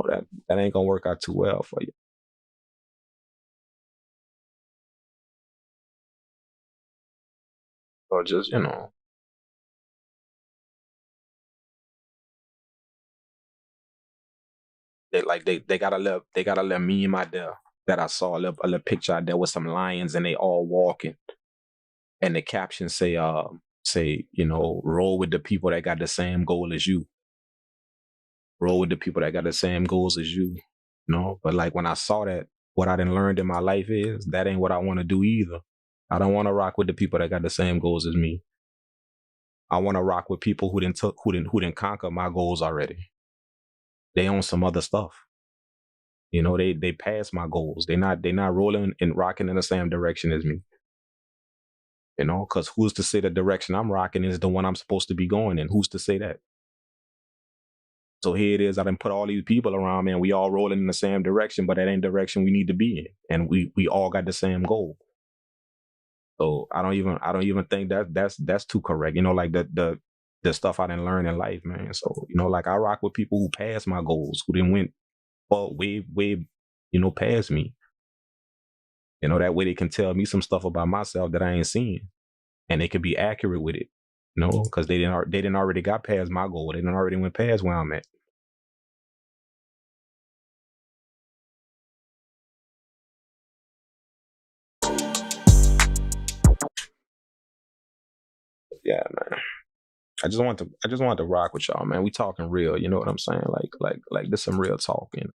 [SPEAKER 1] that ain't gonna work out too well for you. Or just, they got a little meme out there that I saw, a little picture out there with some lions, and they all walking, and the caption say roll with the people that got the same goal as you. Roll with the people that got the same goals as you. But like when I saw that, what I done learned in my life is, that ain't what I want to do either. I don't want to rock with the people that got the same goals as me. I want to rock with people who didn't conquer my goals already. They own some other stuff. You know, they passed my goals. They not rolling and rocking in the same direction as me. You know, because who's to say the direction I'm rocking is the one I'm supposed to be going in? Who's to say that? So here it is. I done put all these people around me, and we all rolling in the same direction, but that ain't direction we need to be in, and we all got the same goal. So I don't even think that's too correct. You know, like the stuff I didn't learn in life, man. So you know, like I rock with people who passed my goals, who didn't went way, you know, past me. You know, that way they can tell me some stuff about myself that I ain't seen, and they can be accurate with it. You know, because they didn't already got past my goal. They didn't already went past where I'm at. Yeah, man. I just want to rock with y'all, man. We talking real, you know what I'm saying? Like this some real talking.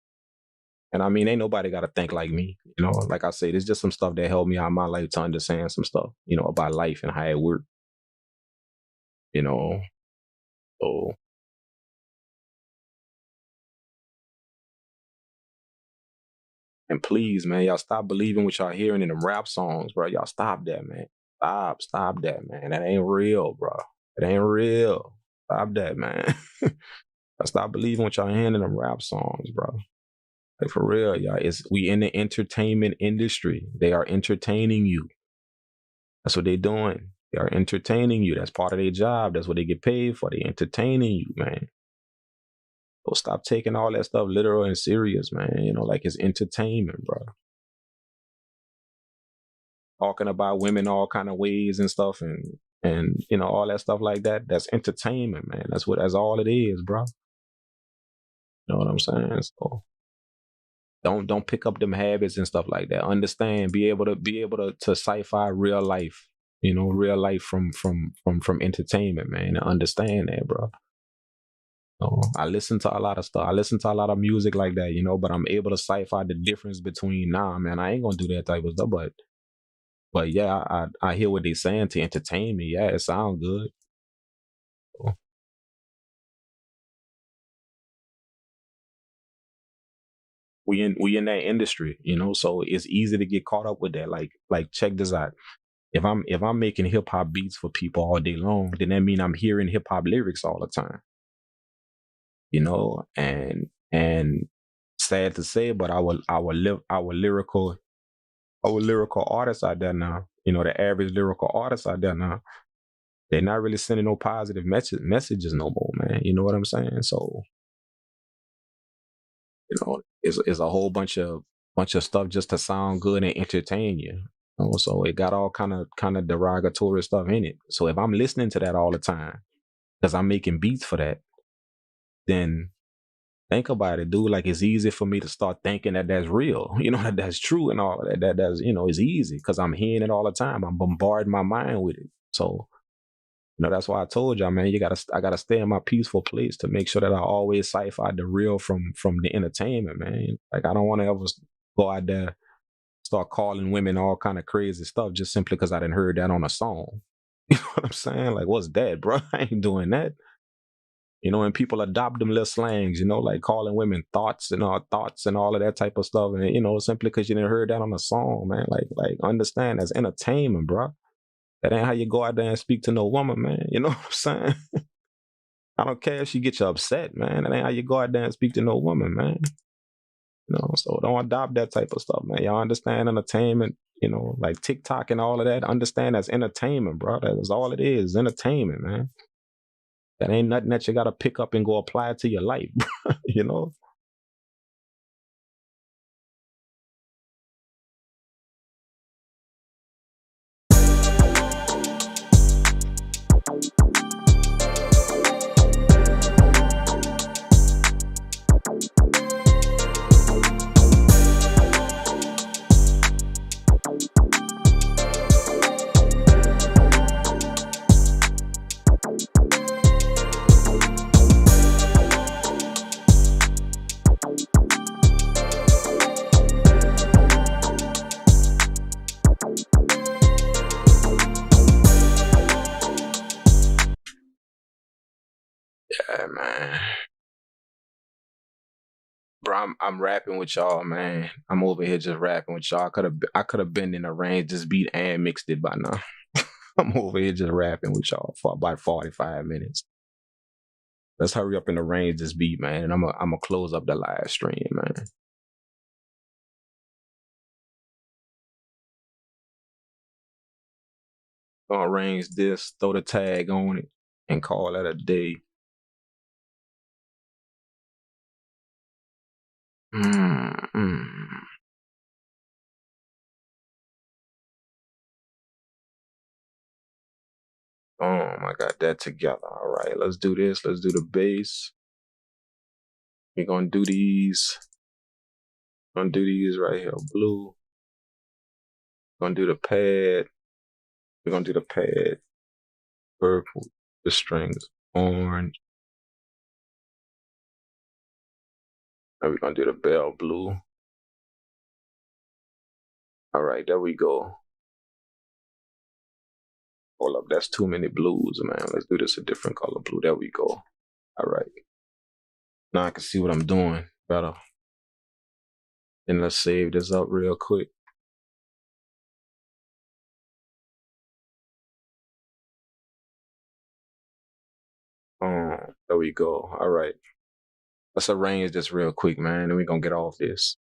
[SPEAKER 1] And I mean, ain't nobody got to think like me, you know. Like I said, it's just some stuff that helped me out in my life to understand some stuff, you know, about life and how it works, you know. So and please, man, y'all stop believing what y'all hearing in them rap songs, bro. Y'all stop that, man. Stop that, man. That ain't real, bro. It ain't real. Stop that, man. Stop believing what y'all hearing in them rap songs, bro. Like for real, y'all. We in the entertainment industry. They are entertaining you. That's what they doing. They are entertaining you. That's part of their job. That's what they get paid for. They entertaining you, man. So stop taking all that stuff literal and serious, man. You know, like it's entertainment, bro. Talking about women all kind of ways and stuff, and you know all that stuff like that. That's entertainment, man. That's all it is, bro. You know what I'm saying? So don't pick up them habits and stuff like that. Understand, be able to sci-fi real life, you know, real life from entertainment, man. And understand that, bro. I listen to a lot of stuff. I listen to a lot of music like that, you know, but I'm able to sci-fi the difference between, nah, man, I ain't gonna do that type of stuff, but yeah, I hear what they're saying to entertain me. Yeah, it sounds good. So, we in that industry, you know, so it's easy to get caught up with that. Like check this out. If I'm making hip hop beats for people all day long, then that means I'm hearing hip hop lyrics all the time. You know, and sad to say, but our lyrical artists out there now, you know, the average lyrical artists out there now, they're not really sending no positive messages no more, man. You know what I'm saying? So, you know, it's a whole bunch of stuff just to sound good and entertain you. You know, so it got all kind of derogatory stuff in it. So if I'm listening to that all the time, because I'm making beats for that, then think about it, dude. Like it's easy for me to start thinking that that's real, you know, that's true and all of that. That's, you know, it's easy because I'm hearing it all the time. I'm bombarding my mind with it. So, you know, that's why I told y'all, man, I gotta stay in my peaceful place to make sure that I always sci-fi the real from the entertainment, man. Like I don't want to ever go out there, start calling women all kind of crazy stuff just simply because I didn't heard that on a song. You know what I'm saying? Like, what's that, bro? I ain't doing that. You know, and people adopt them little slangs, you know, like calling women thoughts and all of that type of stuff. And, you know, simply because you didn't heard that on a song, man. Like understand that's entertainment, bro. That ain't how you go out there and speak to no woman, man. You know what I'm saying? I don't care if she gets you upset, man. That ain't how you go out there and speak to no woman, man. You know, so don't adopt that type of stuff, man. Y'all understand entertainment, you know, like TikTok and all of that. Understand that's entertainment, bro. That's all it is, entertainment, man. That ain't nothing that you got to pick up and go apply it to your life, you know? Yeah, man. Bro, I'm rapping with y'all, man. I'm over here just rapping with y'all. I could have been in a range this beat and mixed it by now. I'm over here just rapping with y'all for about 45 minutes. Let's hurry up and arrange this beat, man. And I'm gonna close up the live stream, man. Gonna arrange this, throw the tag on it, and call it a day. Mm-mm. I got that together. All right, let's do this. Let's do the bass. We're gonna do these. Gonna do these right here, blue. Gonna do the pad. We're gonna do the pad, purple. The strings, orange. And we're gonna do the bell blue. All right, there we go. Hold up, that's too many blues, man. Let's do this a different color blue. There we go. All right. Now I can see what I'm doing better. Then let's save this up real quick. There we go. All right. Let's arrange this real quick, man. Then we're gonna get off this.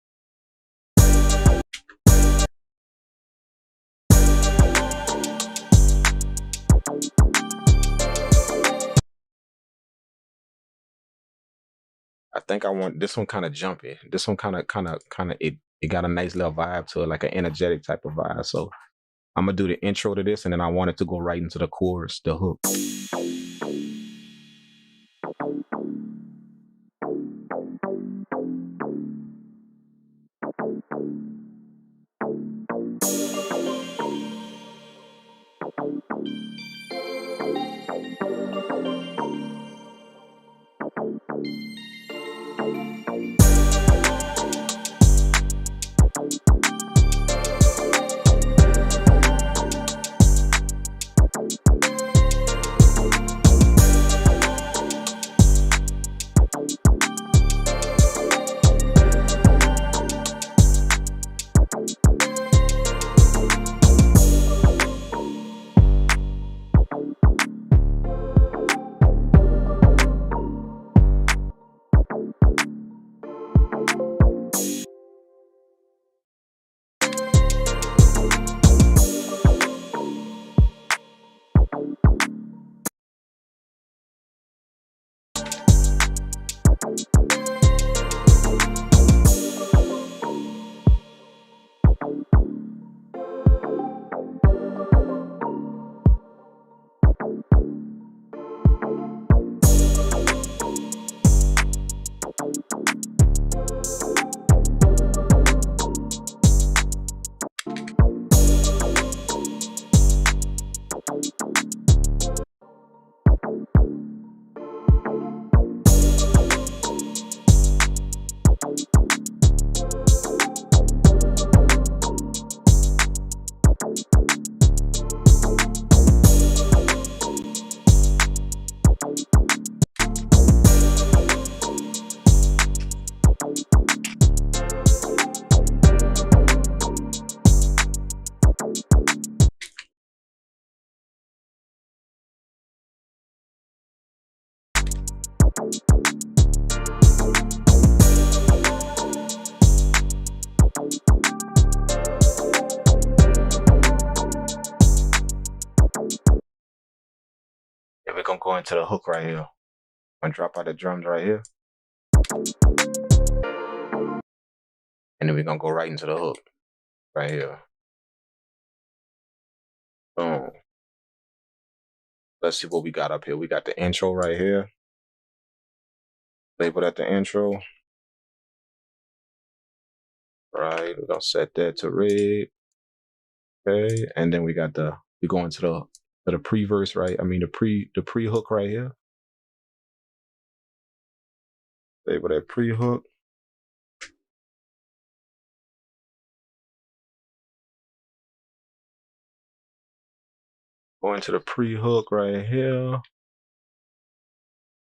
[SPEAKER 1] I think I want this one kind of jumpy. This one kind of it got a nice little vibe to it, like an energetic type of vibe. So I'm gonna do the intro to this, and then I want it to go right into the chorus, the hook. Yeah, we're gonna go into the hook right here. I'm gonna drop out the drums right here. And then we're gonna go right into the hook. Right here. Boom. Let's see what we got up here. We got the intro right here. Label that the intro. Right. We're gonna set that to red. Okay. And then we go into the pre-verse, right? I mean the pre-hook right here. Label that pre-hook. Go into the pre-hook right here.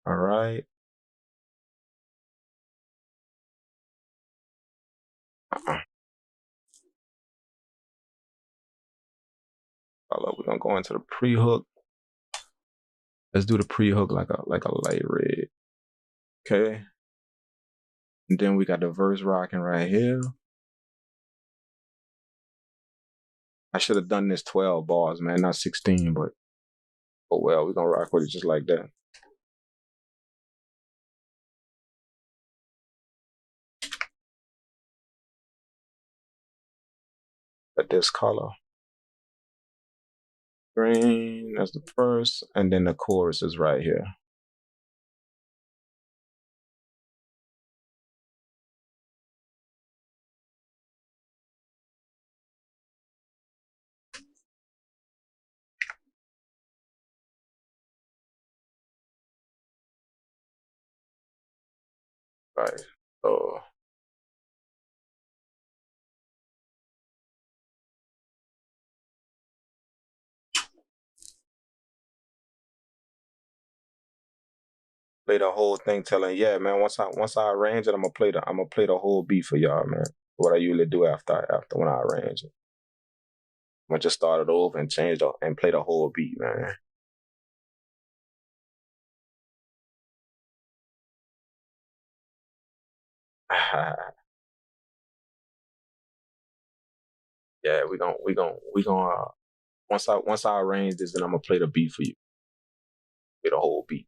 [SPEAKER 1] All right. Uh-uh. Hold up, we're gonna go into the pre-hook. Let's do the pre-hook like a light red. Okay. And then we got the verse rocking right here. I should have done this 12 bars, man, not 16, but oh well, we're gonna rock with it just like that. But this color. Green, that's the first, and then the chorus is right here. Right. So play the whole thing telling, yeah, man, once I arrange it, I'm gonna play the whole beat for y'all, man. What I usually do after when I arrange it. I'm gonna just start it over and and play the whole beat, man. Yeah, once I arrange this, then I'm gonna play the beat for you. Play the whole beat.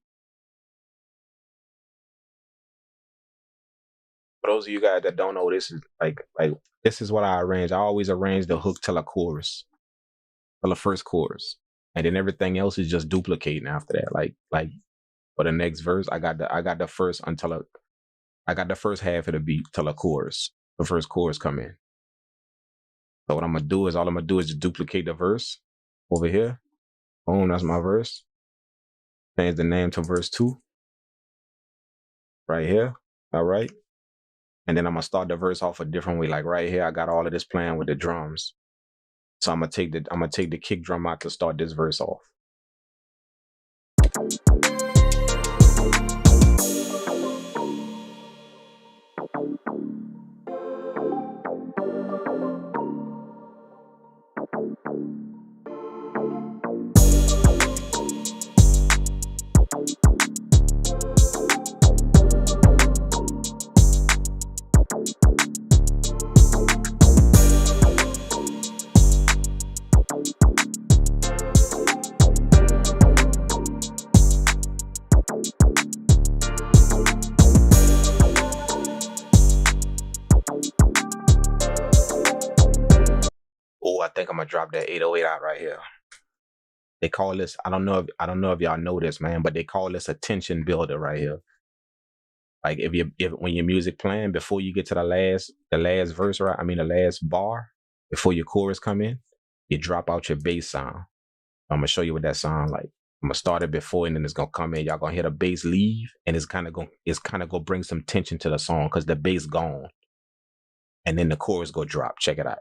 [SPEAKER 1] For those of you guys that don't know, this is like this is what I arrange. I always arrange the hook till a chorus, till the first chorus, and then everything else is just duplicating after that. Like for the next verse, I got the first I got the first half of the beat till a chorus. The first chorus come in. So what I'm gonna do is all I'm gonna do is just duplicate the verse over here. Boom, that's my verse. Change the name to verse 2 right here. All right. And then I'm gonna start the verse off a different way. Like right here, I got all of this playing with the drums. So I'm gonna take the kick drum out to start this verse off. Oh, I think I'm gonna drop that 808 out right here. They call this, I don't know if y'all know this, man, but they call this a tension builder right here. Like if when your music playing, before you get to the last verse, right? I mean the last bar, before your chorus come in, you drop out your bass sound. I'm gonna show you what that sound like. I'm gonna start it before and then it's gonna come in. Y'all gonna hear the bass leave, and it's kind of gonna bring some tension to the song because the bass gone. And then the chorus go drop. Check it out.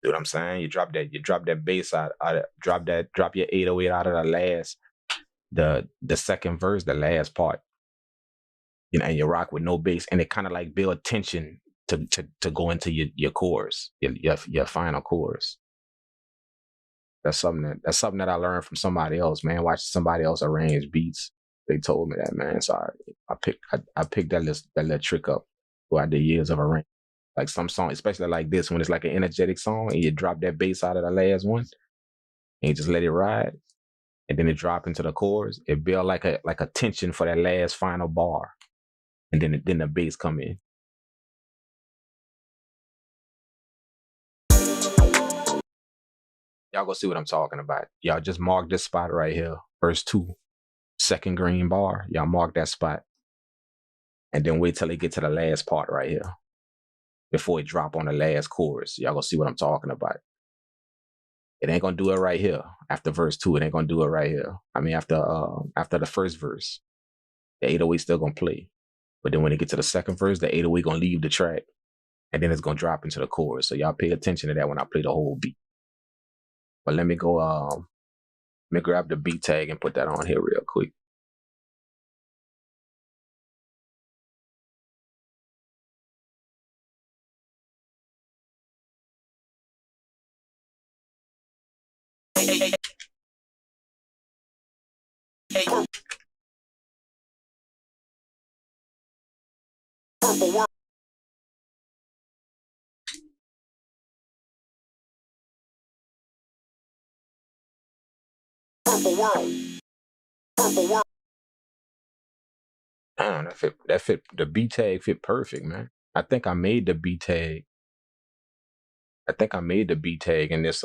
[SPEAKER 1] You know what I'm saying? You drop that bass out drop your 808 out of the second verse, the last part. You know, and you rock with no bass, and it kind of like build tension to go into your chorus, your final chorus. That's something that I learned from somebody else, man. Watch somebody else arrange beats. They told me that, man. So I picked that little trick up throughout the years of arranging. Like some song, especially like this, when it's like an energetic song, and you drop that bass out of the last one, and you just let it ride, and then it drop into the chorus. It build like a tension for that last final bar, and then the bass come in. Y'all go see what I'm talking about. Y'all just mark this spot right here. Verse 2, second green bar. Y'all mark that spot. And then wait till they get to the last part right here. Before it drop on the last chorus. Y'all go see what I'm talking about. It ain't gonna do it right here. After verse 2, it ain't gonna do it right here. I mean, after the first verse, the 808 still gonna play. But then when it get to the second verse, the 808 gonna leave the track. And then it's gonna drop into the chorus. So y'all pay attention to that when I play the whole beat. But let me go, let me grab the beat tag and put that on here real quick.
[SPEAKER 2] Hey, purple world. Purple world. Purple world.
[SPEAKER 1] Damn, that fit the beat tag fit perfect, man. I think I made the beat tag. I think I made the beat tag in this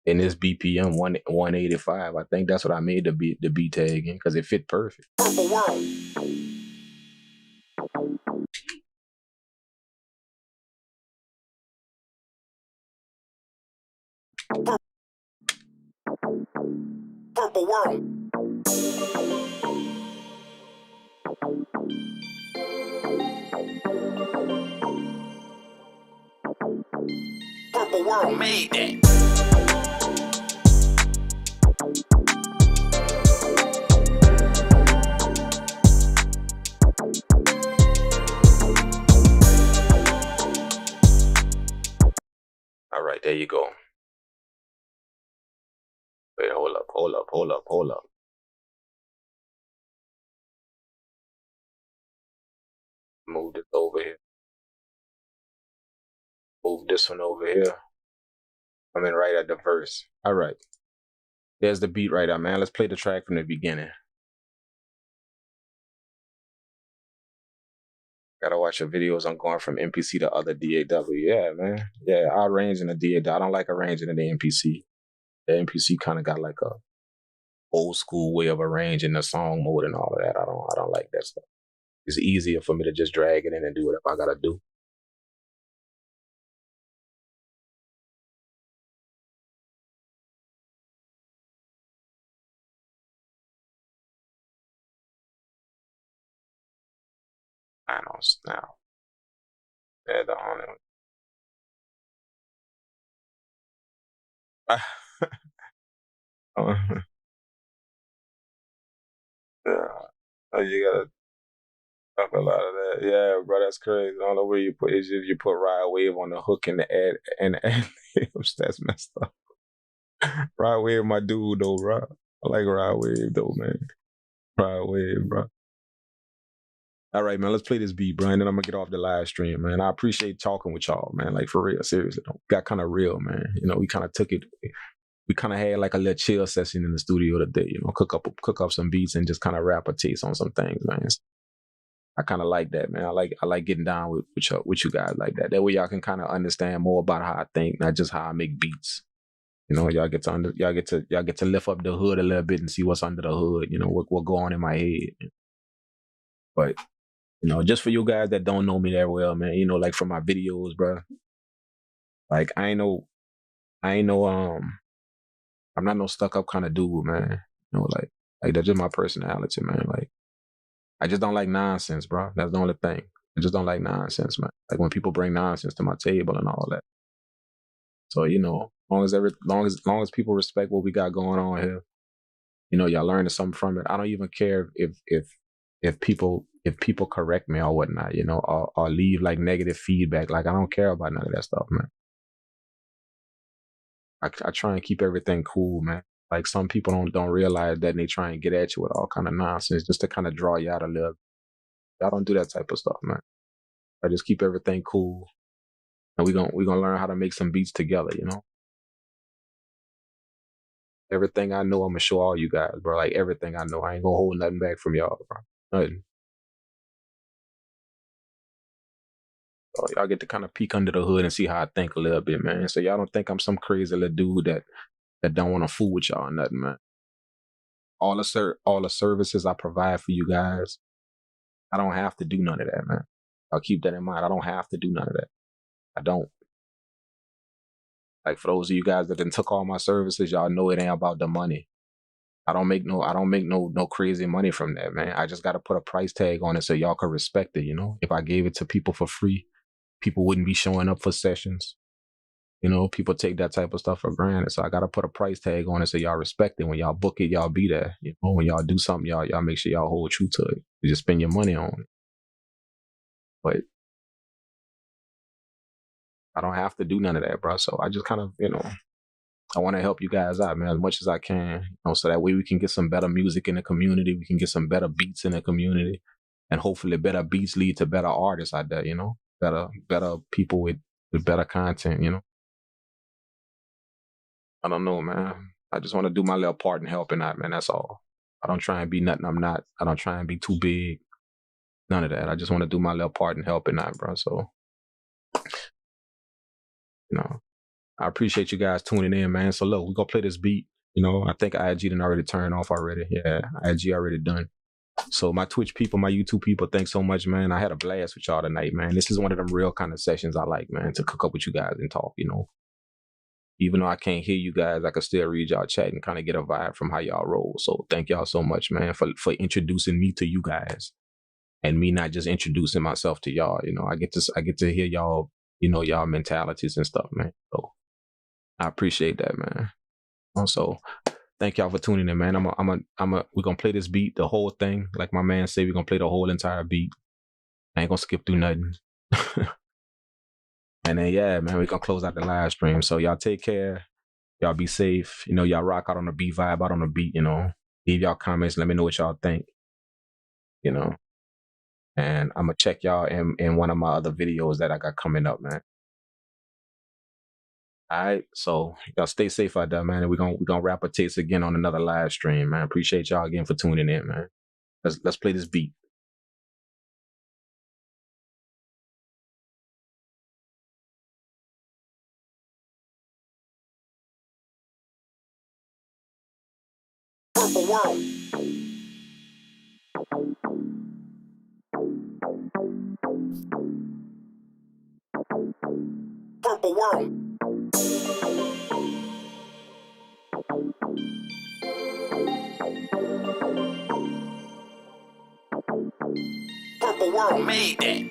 [SPEAKER 1] BPM 185. I think that's what I made the beat tag in because it fit perfect.
[SPEAKER 2] Purple world. Purple world. Purple world made that.
[SPEAKER 1] All right, there you go. Wait, hold up. Move this over here. Move this one over here. I'm in right at the verse. All right. There's the beat right there, man. Let's play the track from the beginning. Gotta watch your videos on going from MPC to other DAW. Yeah, man. Yeah, I arrange in the DAW. I don't like arranging in the MPC. The MPC kind of got like a old school way of arranging the song mode and all of that. I don't like that stuff. It's easier for me to just drag it in and do whatever I gotta do. I know now. Yeah, the only one. Yeah. Oh, you gotta talk a lot of that. Yeah, bro, that's crazy. The only way you put is if you put Ride Wave on the hook and the ad libs. That's messed up. Ride Wave, my dude though, bro. I like Ride Wave though, man. Ride Wave, bro. All right, man. Let's play this beat, bro. And then I'm gonna get off the live stream, man. I appreciate talking with y'all, man. Like for real, seriously. Got kind of real, man. You know, we kind of took it. We kind of had like a little chill session in the studio today. You know, cook up some beats and just kind of rap a taste on some things, man. I kind of like that, man. I like getting down with you guys like that. That way y'all can kind of understand more about how I think, not just how I make beats. You know, y'all get to lift up the hood a little bit and see what's under the hood. You know, what go on in my head. But you know, just for you guys that don't know me that well, man. You know, like from my videos, bro. Like I ain't no I'm not no stuck up kind of dude, man. You know, like that's just my personality, man. Like I just don't like nonsense, bro. That's the only thing. I just don't like nonsense, man. Like when people bring nonsense to my table and all that. So you know, long as people respect what we got going on here, you know, y'all learning something from it. I don't even care if people correct me or whatnot, you know, or leave like negative feedback. Like I don't care about none of that stuff, man. I try and keep everything cool, man. Like some people don't realize that and they try and get at you with all kind of nonsense just to kind of draw you out a little. Y'all don't do that type of stuff, man. I just keep everything cool, and we gonna learn how to make some beats together. You know, everything I know, I'm gonna show all you guys, bro. Like everything I know, I ain't gonna hold nothing back from y'all, bro. Nothing. So y'all get to kind of peek under the hood and see how I think a little bit, man. So y'all don't think I'm some crazy little dude that don't want to fool with y'all or nothing, man. All the services I provide for you guys, I don't have to do none of that, man. I'll keep that in mind. I don't have to do none of that. I don't. Like for those of you guys that done took all my services, y'all know it ain't about the money. I don't make no crazy money from that, man. I just gotta put a price tag on it so y'all can respect it, you know? If I gave it to people for free, people wouldn't be showing up for sessions. You know, people take that type of stuff for granted. So I gotta put a price tag on it so y'all respect it. When y'all book it, y'all be there. You know, when y'all do something, y'all make sure y'all hold true to it. You just spend your money on it. But I don't have to do none of that, bro. So I just kind of, you know, I want to help you guys out, man, as much as I can. You know, so that way we can get some better music in the community. We can get some better beats in the community. And hopefully better beats lead to better artists out there, you know, better people with better content, you know. I don't know, man. I just want to do my little part in helping out, man. That's all. I don't try and be nothing I'm not. I don't try and be too big. None of that. I just want to do my little part in helping out, bro. So, you know, I appreciate you guys tuning in, man. So look, we're gonna play this beat. You know, I think IG done already turned off already. Yeah, IG already done. So my Twitch people, my YouTube people, thanks so much, man. I had a blast with y'all tonight, man. This is one of them real kind of sessions I like, man, to cook up with you guys and talk, you know. Even though I can't hear you guys, I can still read y'all chat and kind of get a vibe from how y'all roll. So thank y'all so much, man, for introducing me to you guys. And me not just introducing myself to y'all, you know. I get to hear y'all, you know, y'all mentalities and stuff, man. So I appreciate that, man. Also, thank y'all for tuning in, man. We're gonna play this beat, the whole thing. Like my man said, we're gonna play the whole entire beat. I ain't gonna skip through nothing. And then yeah, man, we're gonna close out the live stream. So y'all take care. Y'all be safe. You know, y'all rock out on the beat, vibe out on the beat, you know. Leave y'all comments, let me know what y'all think. You know. And I'm gonna check y'all in one of my other videos that I got coming up, man. All right, so y'all stay safe out there, man. And we're gonna wrap a taste again on another live stream, man. Appreciate y'all again for tuning in, man. Let's play this beat.
[SPEAKER 2] Purple world. Purple world. Purple world made that.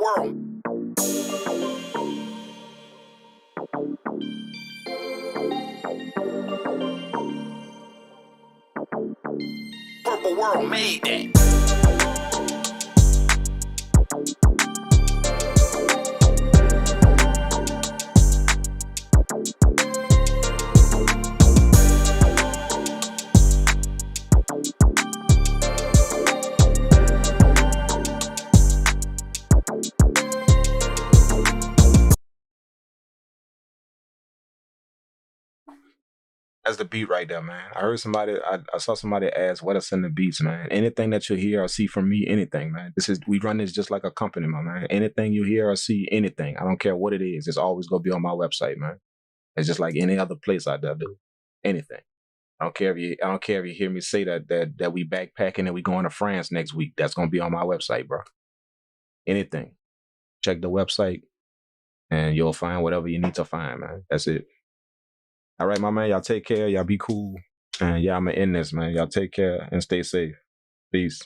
[SPEAKER 2] World. Purple World made that.
[SPEAKER 1] That's the beat right there, man. I heard somebody, I saw somebody ask what are some of the beats, man. Anything that you hear or see from me, anything, man. We run this just like a company, my man. Anything you hear or see, anything. I don't care what it is. It's always gonna be on my website, man. It's just like any other place out there do. Anything. I don't care if you hear me say that we backpacking and we going to France next week. That's gonna be on my website, bro. Anything. Check the website and you'll find whatever you need to find, man. That's it. All right, my man. Y'all take care. Y'all be cool. And yeah, I'm gonna end this, man. Y'all take care and stay safe. Peace.